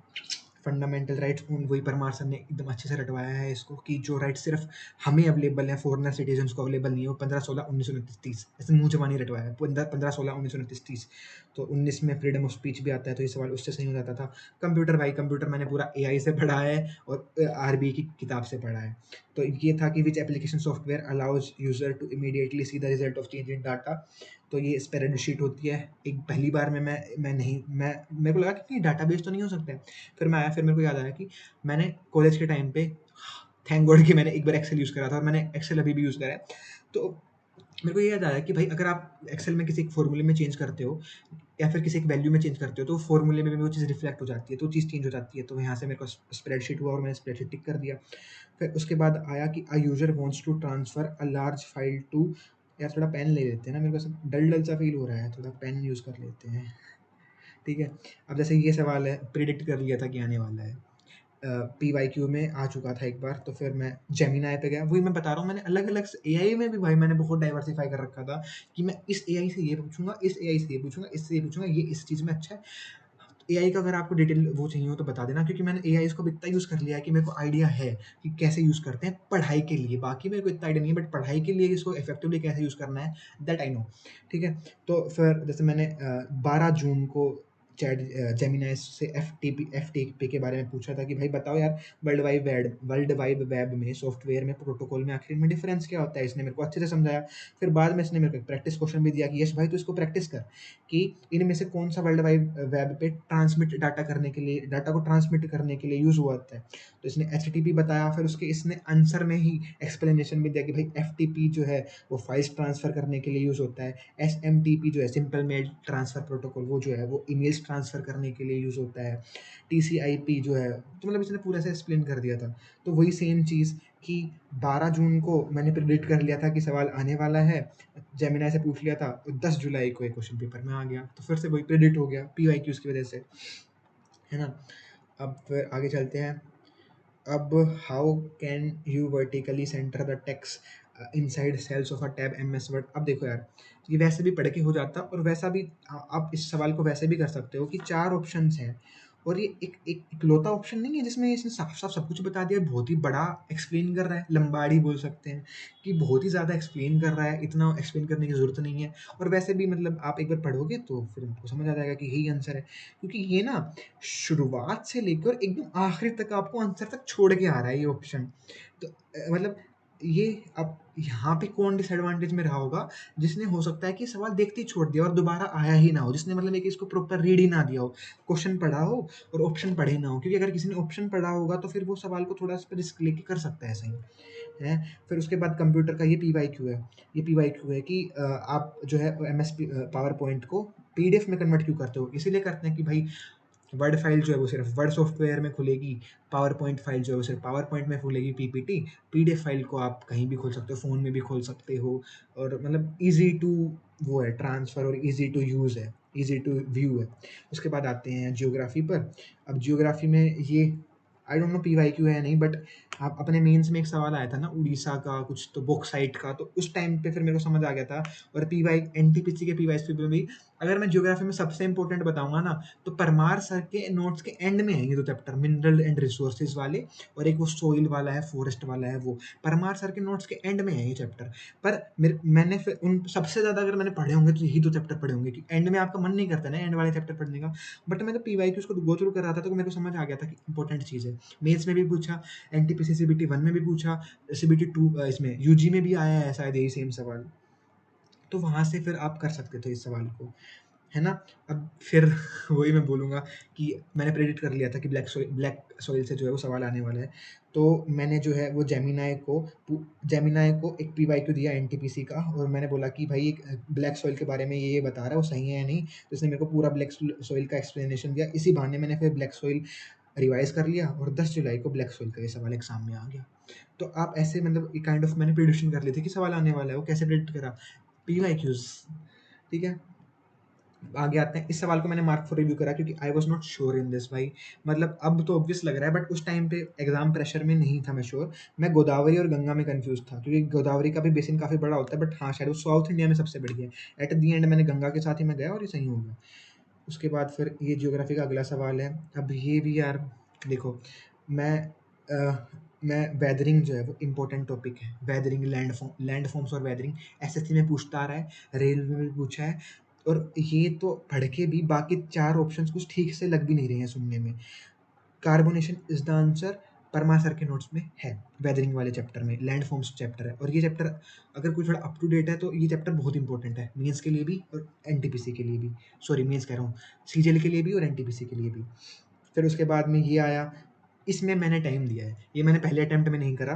फंडामेंटल राइट्स, वही परमार सर ने एकदम अच्छे से रटवाया है इसको कि जो राइट सिर्फ हमें अवेलेबल है, फॉरेनर सिटीजन्स को अवेलेबल नहीं है, वो 15, 16, 19, 29, 30, ऐसे मुंह जबानी रटवाया है। 15, 16, 19, 29, 30। तो 19 में फ्रीडम ऑफ स्पीच भी आता है, तो ये सवाल उससे सही हो जाता था। कंप्यूटर भाई, कंप्यूटर मैंने पूरा एआई से पढ़ा है और आरबी की किताब से पढ़ा है। तो ये था कि which application software allows user to immediately see the result of change in data. तो ये स्प्रेडशीट होती है। एक पहली बार में मैं नहीं मैं मेरे को लगा कि डाटाबेस तो नहीं हो सकता है। फिर मैं आया, फिर मेरे को याद आया कि मैंने कॉलेज के टाइम पे, थैंक गॉड कि मैंने एक बार एक्सेल यूज़ करा था, और मैंने एक्सेल अभी भी यूज़ करा है। तो मेरे को ये याद आया कि भाई अगर आप एक्सेल में किसी एक फ़ॉर्मूले में चेंज करते हो, या फिर किसी एक वैल्यू में चेंज करते हो, तो फ़ॉर्मूले में भी वो चीज़ रिफ्लेक्ट हो जाती है, तो चीज़ चेंज हो जाती है। तो यहाँ से मेरे को स्प्रेडशीट हुआ और मैंने स्प्रेडशीट टिक कर दिया। फिर उसके बाद आया कि a user wants to transfer a large file to, यार थोड़ा पेन ले लेते हैं ना, मेरे को सब डल-डल सा फ़ील हो रहा है, थोड़ा पेन यूज़ कर लेते हैं, ठीक है? अब जैसे ये सवाल है, प्रेडिक्ट कर लिया था कि आने वाला है। पीवाईक्यू में आ चुका था एक बार, तो फिर मैं जेमिनी पे गया। वही मैं बता रहा हूँ, मैंने अलग-अलग एआई में भी भाई मैंने बहुत डाइवर्सिफ़ाई कर रखा था कि मैं इस एआई से ये पूछूँगा, इस एआई से ये पूछूँगा, इससे ये पूछूँगा, ये इस चीज़ में अच्छा है। एआई का अगर आपको डिटेल वो चाहिए हो तो बता देना, क्योंकि मैंने एआई को अब इतना यूज़ कर लिया है कि मेरे को आइडिया है कि कैसे यूज़ करते हैं पढ़ाई के लिए। बाकी मेरे को इतना आइडिया नहीं है, बट पढ़ाई के लिए इसको इफेक्टिवली कैसे यूज़ करना है, दैट आई नो, ठीक है? तो फिर जैसे मैंने 12 जून को जेमिनी से एफटीपी के बारे में पूछा था कि भाई बताओ यार, वर्ल्ड वाइड वेब में, सॉफ्टवेयर में, प्रोटोकॉल में आखिर में डिफरेंस क्या होता है? इसने मेरे को अच्छे से समझाया। फिर बाद में इसने मेरे को एक प्रैक्टिस क्वेश्चन भी दिया कि यश भाई तू इसको प्रैक्टिस कर कि इनमें से कौन सा वर्ल्ड वाइड वेब पे ट्रांसमिट डाटा करने के लिए, डाटा को ट्रांसमिट करने के लिए यूज़ हुआ होता है। तो इसने एचटीटीपी बताया। फिर उसके इसने आंसर में ही एक्सप्लेनेशन भी दिया कि भाई एफटीपी जो है वो फाइल्स ट्रांसफ़र करने के लिए यूज़ होता है। एसएमटीपी जो है, सिंपल मेल ट्रांसफ़र प्रोटोकॉल, वो जो है वो ईमेल्स ट्रांसफ़र करने के लिए यूज़ होता है। टीसीआईपी जो है, तो मतलब इसने पूरा से एक्सप्लेन कर दिया था। तो वही सेम चीज़ कि 12 जून को मैंने प्रेडिक्ट कर लिया था कि सवाल आने वाला है, जेमिनी से पूछ लिया था, और 10 जुलाई को ये क्वेश्चन पेपर में आ गया। तो फिर से वही प्रेडिक्ट हो गया पीवाईक्यूज़ की वजह से, है ना? अब फिर आगे चलते हैं। अब how can you vertically centre the text, inside cells of a tab MS Word. अब देखो यार, ये वैसे भी पढ़ के हो जाता और वैसा भी आप इस सवाल को वैसे भी कर सकते हो कि 4 ऑप्शंस हैं और ये एक एक इकलौता ऑप्शन नहीं है जिसमें इसने साफ-साफ सब कुछ बता दिया है, बहुत ही बड़ा एक्सप्लेन कर रहा है, लंबाड़ी बोल सकते हैं कि बहुत ही ज़्यादा एक्सप्लेन कर रहा है, इतना एक्सप्लेन करने की ज़रूरत नहीं है। और वैसे भी मतलब आप एक बार पढ़ोगे तो फिर आपको समझ आ जाएगा कि यही आंसर है। क्योंकि ये ना शुरुआत से लेकर एकदम आखिर तक आपको आंसर तक छोड़ के आ रहा है ये ऑप्शन। तो मतलब ये अब यहाँ पे कौन डिसएडवांटेज में रहा होगा, जिसने हो सकता है कि सवाल देखते ही छोड़ दिया और दोबारा आया ही ना हो, जिसने मतलब एक इसको प्रॉपर रीड ही ना दिया हो, क्वेश्चन पढ़ा हो और ऑप्शन पढ़े ना हो। क्योंकि अगर किसी ने ऑप्शन पढ़ा होगा तो फिर वो सवाल को थोड़ा इस पे रिस्क लेके कर सकता है सही। है। फिर उसके बाद कंप्यूटर का ये पीवाईक्यू है। ये पीवाईक्यू है कि आप जो है एमएस पावर पॉइंट को पीडीएफ में कन्वर्ट क्यों करते हो? इसीलिए करते हैं कि भाई वर्ड फाइल जो है वो सिर्फ वर्ड सॉफ्टवेयर में खुलेगी, पावर पॉइंट फाइल जो है वो सिर्फ पावर पॉइंट में खुलेगी पीपीटी, पीडीएफ फाइल को आप कहीं भी खोल सकते हो, फ़ोन में भी खोल सकते हो और मतलब ईज़ी टू वो है ट्रांसफ़र और ईज़ी टू यूज़ है, ईज़ी टू व्यू है। उसके बाद आते हैं ज्योग्राफ़ी पर। अब ज्योग्राफ़ी में ये आई डोंट नो पीवाईक्यू है या नहीं, बट आप अपने मेंस में एक सवाल आया था ना उड़ीसा का कुछ तो बॉक्साइट का, तो उस टाइम पे फिर मेरे को समझ आ गया था। और पीवाई एनटीपीसी के पीवाईक्यू में भी अगर मैं ज्योग्राफी में सबसे इंपॉर्टेंट बताऊंगा ना, तो परमार सर के नोट्स के एंड में है ये दो चैप्टर, मिनरल एंड रिसोर्सेज वाले और एक वो सोइल वाला है, फॉरेस्ट वाला है, वो परमार सर के नोट्स के एंड में है ये चैप्टर। पर मैंने फिर उन सबसे ज़्यादा अगर मैंने पढ़े होंगे तो यही दो चैप्टर पढ़े होंगे कि एंड में आपका मन नहीं करता ना एंड वाले चैप्टर पढ़ने का। बट मैं तो पीवाईक्यूज को गो थ्रू कर रहा था तो मेरे को समझ आ गया था कि इंपॉर्टेंट चीज़ है। मेंस में भी पूछा, एनटीपीसी सीबीटी 1 में भी पूछा, सीबीटी 2 इसमें यूजी में भी आया है शायद यही सेम सवाल। तो वहाँ से फिर आप कर सकते थे इस सवाल को, है ना? अब फिर वही मैं बोलूँगा कि मैंने प्रेडिक्ट कर लिया था कि ब्लैक सॉइल से जो है वो सवाल आने वाला है। तो मैंने जो है वो जेमिनी को एक पीवाईक्यू दिया एनटीपीसी का और मैंने बोला कि भाई एक ब्लैक सॉइल के बारे में ये बता रहा है, वो सही है या नहीं? तो इसने मेरे को पूरा ब्लैक सॉइल का एक्सप्लेनेशन दिया। इसी बहाने मैंने फिर ब्लैक सॉइल रिवाइज़ कर लिया और 10 जुलाई को ब्लैक सॉइल का ये सवाल एग्ज़ाम में आ गया। तो आप ऐसे मतलब एक काइंड ऑफ मैंने प्रेडिक्शन कर ली थी कि सवाल आने वाला है, वो कैसे प्रेडिक्ट करा? पीवाईक्यूज़, ठीक है? आगे आते हैं। इस सवाल को मैंने मार्क फॉर रिव्यू करा क्योंकि I was not sure in this भाई। मतलब अब तो ऑब्वियस लग रहा है बट उस टाइम पे एग्ज़ाम प्रेशर में नहीं था मैं श्योर। मैं गोदावरी और गंगा में कन्फ्यूज़ था क्योंकि गोदावरी का भी बेसिन काफ़ी बड़ा होता है, बट हाँ, शायद वो साउथ इंडिया में सबसे बढ़िया है। एट द एंड मैंने गंगा के साथ ही मैं गया और ये सही हो गया। उसके बाद फिर ये ज्योग्राफी का अगला सवाल है। अब ये भी यार देखो, मैं मैं वेदरिंग जो है वो इम्पोर्टेंट टॉपिक है। वेदरिंग, लैंड फॉर्म्स और वेदरिंग एसएससी में पूछता आ रहा है, रेलवे में भी पूछा है और ये तो पढ़ के भी बाकी 4 ऑप्शंस कुछ ठीक से लग भी नहीं रहे हैं सुनने में। Carbonation is the answer Parmar sir के नोट्स में है, वेदरिंग वाले चैप्टर में, लैंड फॉर्म्स चैप्टर है और ये चैप्टर अगर कोई थोड़ा अप टू डेट है तो ये चैप्टर बहुत इंपॉर्टेंट है, मेंस के लिए भी और एनटीपीसी के लिए भी। सॉरी, मेंस कह रहा हूँ, सीजीएल के लिए भी और एनटीपीसी के लिए भी। फिर उसके बाद में ये आया, इसमें मैंने टाइम दिया है, ये मैंने पहले अटेम्प्ट में नहीं करा,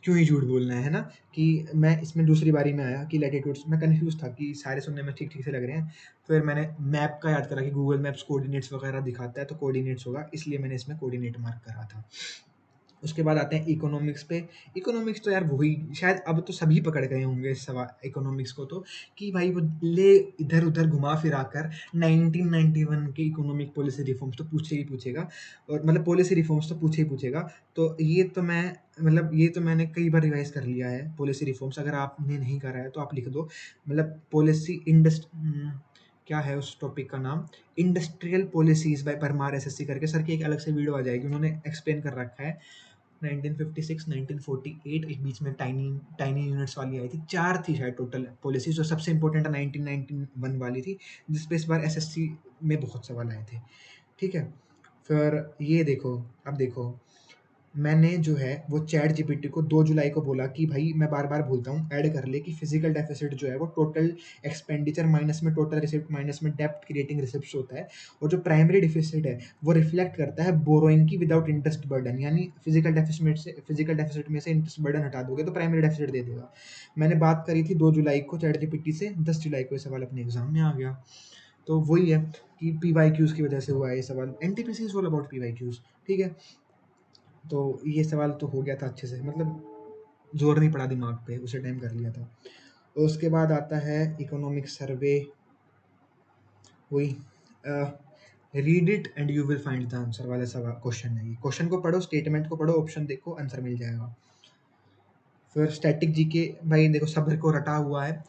क्यों ही झूठ बोलना है ना? कि मैं इसमें दूसरी बारी में आया कि लैटिट्यूड्स मैं कन्फ्यूज़ था कि सारे सुनने में ठीक-ठीक से लग रहे हैं। फिर मैंने मैप का याद करा कि गूगल मैप्स कोऑर्डिनेट्स वगैरह दिखाता है, तो कोऑर्डिनेट्स होगा, इसलिए मैंने इसमें कोऑर्डिनेट मार्क करा था। उसके बाद आते हैं इकोनॉमिक्स पे। इकोनॉमिक्स तो यार वही शायद अब तो सभी पकड़ गए होंगे इस इकोनॉमिक्स को, तो कि भाई वो ले इधर-उधर घुमा-फिरा कर 1991 के इकोनॉमिक पॉलिसी रिफॉर्म्स तो पूछे ही पूछेगा और मतलब पॉलिसी रिफॉर्म्स तो पूछे ही पूछेगा। तो ये तो मैं मतलब ये तो मैंने कई बार रिवाइज़ कर लिया है पॉलिसी रिफॉर्म्स, अगर आपने नहीं करा है तो आप लिख दो। मतलब क्या है उस टॉपिक का नाम? Industrial policies by Parmar SSC करके सर की एक अलग से वीडियो आ जाएगी, उन्होंने एक्सप्लेन कर रखा है। 1956, 1948 एक बीच में टाइनी टाइनी यूनिट्स वाली आई थी, 4 थी शायद टोटल पॉलिसीज़, जो सबसे इम्पोर्टेंट 1991 वाली थी, जिस पे इस बार एसएससी में बहुत सवाल आए थे, ठीक है? फिर ये देखो, अब देखो, मैंने जो है वो चैट जीपीटी को 2 जुलाई को बोला कि भाई मैं बार-बार भूलता हूँ, ऐड कर ले कि फिज़िकल डेफ़िसिट जो है वो टोटल एक्सपेंडिचर माइनस में टोटल रिसिप्ट माइनस में डेब्ट क्रिएटिंग रिसिप्ट्स होता है और जो प्राइमरी डेफ़िसिट है वो रिफ्लेक्ट करता है बोरोइंग की विदाउट इंटरेस्ट बर्डन, यानी फिज़िकल डेफ़िसिट में से इंटरेस्ट बर्डन हटा दोगे तो प्राइमरी डेफ़िसिट दे देगा। मैंने बात करी थी 2 जुलाई को चैट जीपीटी से, 10 जुलाई को ये सवाल अपने एग्ज़ाम में आ गया। तो वही है कि पीवाईक्यूज़ की वजह से हुआ है ये सवाल, NTPC is all about PYQs, ठीक है? तो ये सवाल तो हो गया था अच्छे से, मतलब ज़ोर नहीं पड़ा दिमाग पे, उसी टाइम कर लिया था। और उसके बाद आता है इकोनॉमिक सर्वे, वही read it and you will find the answer वाला सवाल क्वेश्चन है ये। क्वेश्चन को पढ़ो, स्टेटमेंट को पढ़ो, ऑप्शन देखो, आंसर मिल जाएगा। फिर स्टैटिक जीके भाई देखो सब्र को रटा हुआ है।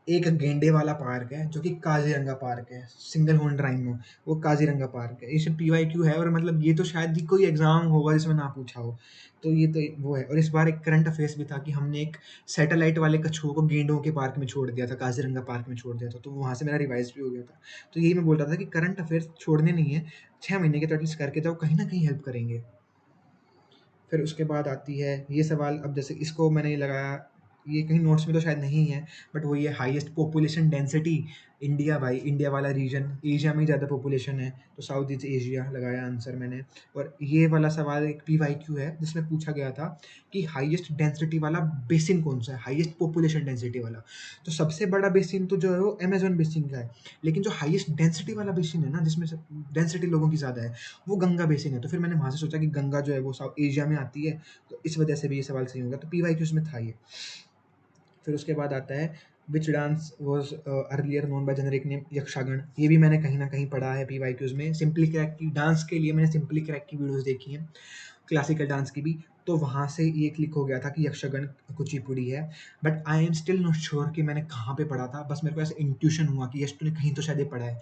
एक गेंडे वाला पार्क है जो कि काजीरंगा पार्क है, सिंगल हॉर्न राइनो, वो काजीरंगा पार्क है। ये पीवाईक्यू है और मतलब ये तो शायद ही कोई एग्जाम होगा जिसमें ना पूछा हो। तो ये तो वो है। और इस बार एक करंट अफेयर्स भी था कि हमने एक सैटेलाइट वाले कछुओं को गेंडों के पार्क में छोड़ दिया था, काजीरंगा पार्क में छोड़ दिया था, तो वहां से मेरा रिवाइज भी हो गया था। तो यही मैं बोल रहा था कि करंट अफेयर्स छोड़ने नहीं है, 6 महीने के तो एटलीस्ट करके जाओ, कहीं ना कहीं हेल्प करेंगे। फिर उसके बाद आती है ये सवाल, अब जैसे इसको मैंने लगाया, ये कहीं नोट्स में तो शायद नहीं है, बट वो ये हाईएस्ट पॉपुलेशन डेंसिटी इंडिया, भाई इंडिया वाला रीजन, एशिया में ही ज़्यादा पॉपुलेशन है, तो साउथ ईस्ट एशिया लगाया आंसर मैंने। और ये वाला सवाल एक पीवाईक्यू है जिसमें पूछा गया था कि हाईएस्ट डेंसिटी वाला बेसिन कौन सा है, हाईएस्ट पॉपुलेशन डेंसिटी वाला। तो सबसे बड़ा बेसिन तो जो है वो अमेजोन बेसिन का है, लेकिन जो हाईएस्ट डेंसिटी वाला बेसिन है ना, जिसमें डेंसिटी लोगों की ज़्यादा है, वो गंगा बेसिन है। तो फिर मैंने वहाँ से सोचा कि गंगा जो है वो साउथ एशिया में आती है, तो इस वजह से भी ये सवाल सही होगा, तो पीवाईक्यूज में था ये। फिर उसके बाद आता है which dance was earlier known by generic name Yakshagana. ये भी मैंने कहीं ना कहीं पढ़ा है पीवाईक्यूज में। सिंपली क्रैक की डांस के लिए मैंने सिंपली क्रैक की वीडियोस देखी हैं, क्लासिकल डांस की भी, तो वहाँ से ये क्लिक हो गया था कि यक्षगण कुचिपुड़ी है। But I am still not sure कि मैंने कहाँ पे पढ़ा था, बस मेरे को ऐसे इंट्यूशन हुआ कि यश तूने कहीं तो शायद ये पढ़ा है,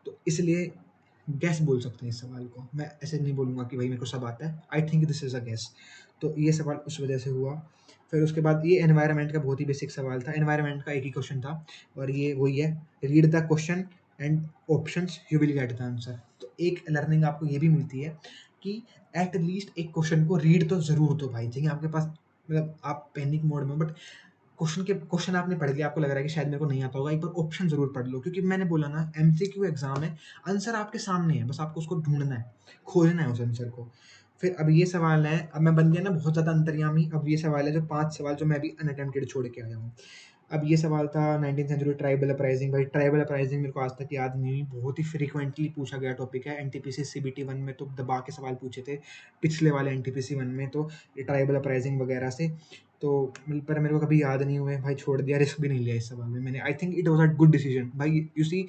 तो इसलिए गैस बोल सकते हैं इस सवाल को। मैं ऐसे नहीं बोलूँगा कि भाई मेरे को सब आता है, I think this is a gas. तो ये सवाल उस वजह से हुआ। फिर उसके बाद ये एनवायरनमेंट का बहुत ही बेसिक सवाल था, एनवायरनमेंट का एक ही क्वेश्चन था, और ये वही है, read the question and options you will get the answer. तो एक लर्निंग आपको ये भी मिलती है कि एट लीस्ट एक क्वेश्चन को रीड तो ज़रूर दो भाई, चाहिए आपके पास, मतलब आप पैनिक मोड में हो, बट क्वेश्चन आपने पढ़ लिया, आपको लग रहा है कि शायद मेरे को नहीं आता होगा, एक बार ऑप्शन ज़रूर पढ़ लो, क्योंकि मैंने बोला ना एमसीक्यू एग्जाम है, आंसर आपके सामने है, बस आपको उसको ढूंढना है, खोजना है उस आंसर को। फिर अब ये सवाल है, अब मैं बन गया ना बहुत ज़्यादा अंतर्यामी। अब ये सवाल है जो 5 सवाल जो मैं अभी अनअटेम्प्टेड छोड़ के आया हूँ। अब ये सवाल था 19th सेंचुरी ट्राइबल अपराइजिंग। भाई ट्राइबल अपराइजिंग मेरे को आज तक याद नहीं हुई, बहुत ही फ्रीक्वेंटली पूछा गया टॉपिक है। एनटीपीसी सीबीटी 1 में तो दबा के सवाल पूछे थे, पिछले वाले एनटीपीसी 1 में तो ये ट्राइबल अपराइजिंग वगैरह से। तो पर मेरे को कभी याद नहीं हुए भाई, छोड़ दिया, रिस्क भी नहीं लिया इस सवाल में मैंने। I think it was a good decision भाई, यू सी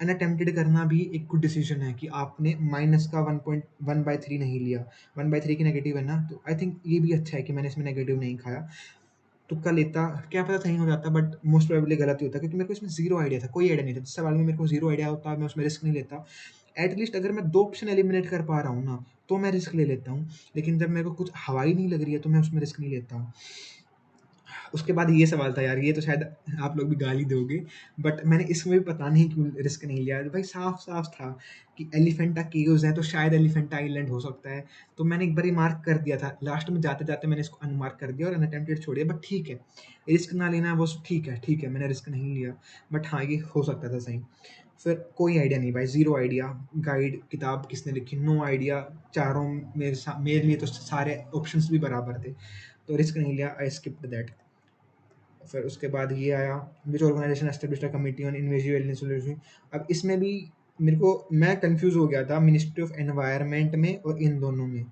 अनअटेम्प्टेड करना भी एक गुड डिसीजन है कि आपने माइनस का 1.1/3 नहीं लिया, 1/3 की नेगेटिव है ना, तो आई थिंक ये भी अच्छा है कि मैंने इसमें नेगेटिव नहीं खाया। तुक्का लेता, क्या पता सही हो जाता, बट मोस्ट प्रोबेबली गलत ही होता, क्योंकि मेरे को इसमें ज़ीरो आइडिया था, कोई आइडिया नहीं था। जिस सवाल में मेरे को ज़ीरो आइडिया होता, मैं उसमें रिस्क नहीं लेता। एटलीस्ट अगर मैं 2 ऑप्शन एलिमिनेट कर पा रहा हूँ ना, तो मैं रिस्क ले लेता हूँ। लेकिन जब मेरे को कुछ हवा ही नहीं लग रही है, तो मैं उसमें रिस्क नहीं लेता हूँ। उसके बाद ये सवाल था यार, ये तो शायद आप लोग भी गाली दोगे, बट मैंने इसमें भी पता नहीं क्यों रिस्क नहीं लिया। भाई साफ-साफ था कि एलिफेंटा केव्स हैं, तो शायद एलिफेंटा आइलैंड हो सकता है। तो मैंने एक बारी मार्क कर दिया था, लास्ट में जाते-जाते मैंने इसको अनमार्क कर दिया और अनअटेम्प्टेड छोड़ दिया, बट ठीक है, रिस्क ना लेना वो ठीक है, मैंने रिस्क नहीं लिया। बट हाँ, ये हो सकता था सही। फिर कोई आइडिया नहीं भाई, ज़ीरो आइडिया। गाइड किताब किसने लिखी? No idea. चारों मेरे लिए तो सारे ऑप्शंस भी बराबर थे, तो रिस्क नहीं लिया, आई स्किप्ड दैट। फिर उसके बाद ये आया which organisation established a committee on invasive alien solution. अब इसमें भी मेरे को, मैं कंफ्यूज हो गया था मिनिस्ट्री ऑफ एनवायरनमेंट में और इन दोनों में,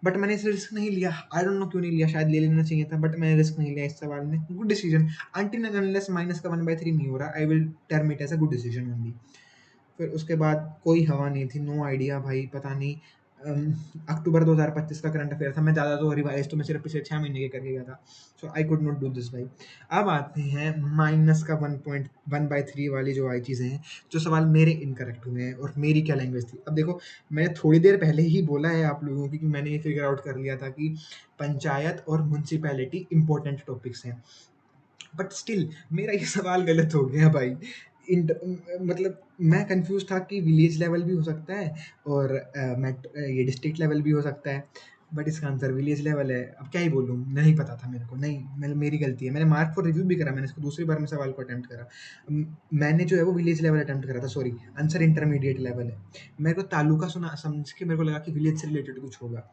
बट मैंने इस रिस्क नहीं लिया। आई डोंट नो क्यों नहीं लिया, शायद ले लेना चाहिए था, बट मैंने रिस्क नहीं लिया इस सवाल में। Good decision, until and unless minus का 1/3 नहीं हो रहा, I will term it as a good decision only. फिर उसके बाद कोई हवा नहीं थी, नो आइडिया भाई, पता नहीं। अम, अक्टूबर 2025 का करंट अफेयर था, मैं ज़्यादा तो रिवाइज तो मैं सिर्फ पिछले 6 महीने के करके गया था, so I could not do this भाई। अब आते हैं माइनस का 1.1/3 वाली जो आई चीज़ें हैं, जो सवाल मेरे इनकरेक्ट हुए हैं, और मेरी क्या लैंग्वेज थी। अब देखो, मैंने थोड़ी देर पहले ही बोला है आप लोगों को कि मैंने ये फिगर आउट कर लिया था कि पंचायत और म्यूनसिपैलिटी इंपॉर्टेंट टॉपिक्स हैं, बट स्टिल मेरा ये सवाल गलत हो गया भाई। मतलब मैं कंफ्यूज था कि विलेज लेवल भी हो सकता है और ये डिस्ट्रिक्ट लेवल भी हो सकता है, बट इसका आंसर विलेज लेवल है। अब क्या ही बोलूँ, नहीं पता था मेरे को, नहीं, मेरी गलती है। मैंने मार्क फॉर रिव्यू भी करा, मैंने इसको दूसरी बार में सवाल को अटेम्प्ट करा। मैंने जो है वो विलेज लेवल अटेम्प्ट करा था, सॉरी, आंसर इंटरमीडिएट लेवल है। मेरे को तालुका सुना समझ के मेरे को लगा कि विलेज से रिलेटेड कुछ होगा।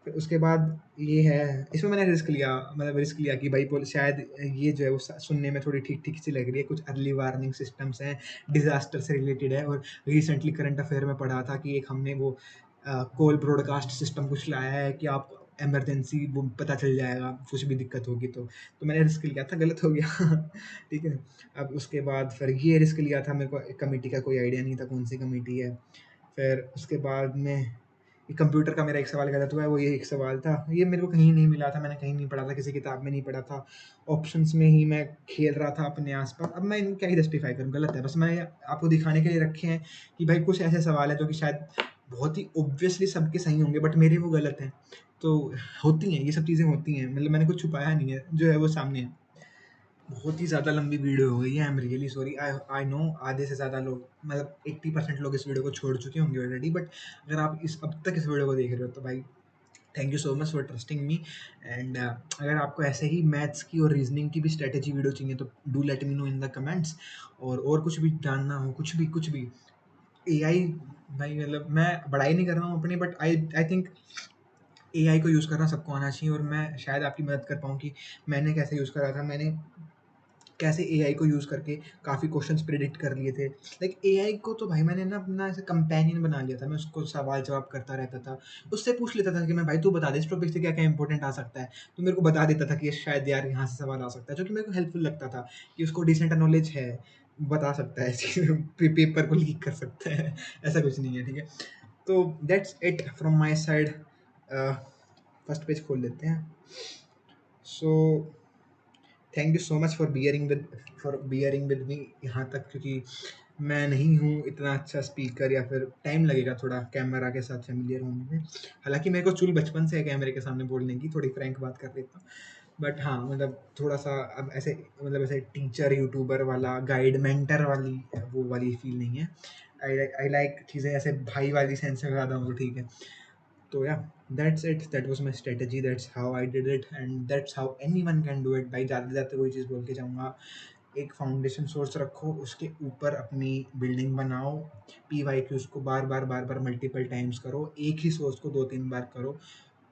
फिर उसके बाद ये है, इसमें मैंने रिस्क लिया, मतलब रिस्क लिया कि भाई शायद ये जो है वो सुनने में थोड़ी ठीक ठीक सी लग रही है, कुछ अर्ली वार्निंग सिस्टम्स हैं, डिजास्टर से रिलेटेड है। और रिसेंटली करंट अफेयर में पढ़ा था कि एक हमने वो कॉल ब्रॉडकास्ट सिस्टम कुछ लाया है कि आप इमरजेंसी वो पता चल जाएगा कुछ भी दिक्कत होगी। तो मैंने रिस्क लिया था, गलत हो गया ठीक है। अब उसके बाद फिर ये रिस्क लिया था, मेरे को कमेटी का कोई आइडिया नहीं था कौन सी कमेटी है। फिर उसके बाद में कंप्यूटर का मेरा एक सवाल गलत हुआ है, वो ये एक सवाल था। ये मेरे को कहीं नहीं मिला था, मैंने कहीं नहीं पढ़ा था, किसी किताब में नहीं पढ़ा था। ऑप्शंस में ही मैं खेल रहा था अपने आस-पास। अब मैं इनको क्या ही जस्टिफ़ाई करूँ, गलत है। बस मैं आपको दिखाने के लिए रखे हैं कि भाई कुछ ऐसे सवाल हैं जो कि शायद बहुत ही ऑब्वियसली सबके सही होंगे, बट मेरे वो गलत हैं। तो होती हैं, ये सब चीज़ें होती हैं। मतलब मैंने कुछ छुपाया नहीं है, जो है वो सामने है। बहुत ही ज़्यादा लंबी वीडियो हो गई है, I am really sorry. I know आधे से ज़्यादा लोग, मतलब 80% लोग इस वीडियो को छोड़ चुके होंगे ऑलरेडी, बट अगर आप इस अब तक इस वीडियो को देख रहे हो तो भाई thank you so much for trusting me. And अगर आपको ऐसे ही मैथ्स की और रीजनिंग की भी स्ट्रेटेजी वीडियो चाहिए तो do let me know in the comments. और कुछ भी जानना हो, कुछ भी एआई, भाई मतलब मैं बड़ाई नहीं कर रहा हूँ अपनी, बट आई थिंक एआई को यूज़ करना सबको आना चाहिए, और मैं शायद आपकी मदद कर पाऊँ कि मैंने कैसे यूज़ करा था। मैंने कैसे एआई को यूज़ करके काफ़ी क्वेश्चंस प्रेडिक्ट कर लिए थे। लाइक एआई को तो भाई मैंने ना अपना ऐसा कंपेनियन बना लिया था, मैं उसको सवाल-जवाब करता रहता था। उससे पूछ लेता था कि मैं भाई तू बता दे इस टॉपिक से क्या-क्या इम्पोर्टेंट आ सकता है। तो मेरे को बता देता था कि ये शायद यार यहाँ से सवाल आ सकता है, जो कि मेरे को हेल्पफुल लगता था कि उसको डिसेंट नॉलेज है, बता सकता है पेपर को लीक कर सकता है, ऐसा कुछ नहीं है, ठीक है? तो that's it from my side. A, first page खोल लेते हैं। So thank you so much for bearing with me यहाँ तक, क्योंकि मैं नहीं हूँ इतना अच्छा स्पीकर, या फिर टाइम लगेगा थोड़ा कैमरा के साथ फ़ैमिलियर होने में। हालाँकि मेरे को चुल बचपन से है कैमरे के सामने बोलने की, थोड़ी फ्रैंक बात कर लेता हूँ। बट हाँ, मतलब थोड़ा-सा अब ऐसे, मतलब ऐसे टीचर, यूट्यूबर वाला, गाइड, मेंटर वाली वो वाली फ़ील नहीं है। आई लाइक चीज़ें ऐसे भाई वाली सेंस में ज़्यादा हो, ठीक है? तो या that's it, that was my strategy, that's how I did it and that's how anyone can do it. भाई जाते-जाते वही चीज़ बोल के जाऊँगा, एक फाउंडेशन सोर्स रखो, उसके ऊपर अपनी बिल्डिंग बनाओ, पीवाईक्यूज़ को बार-बार, बार-बार मल्टीपल टाइम्स करो, एक ही सोर्स को 2-3 बार करो,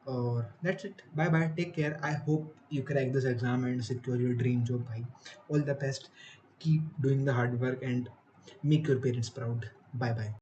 और that's it. Bye bye, take care, I hope you crack this exam and secure your dream job भाई। All the best, keep doing the hard work and make your parents proud. Bye-bye.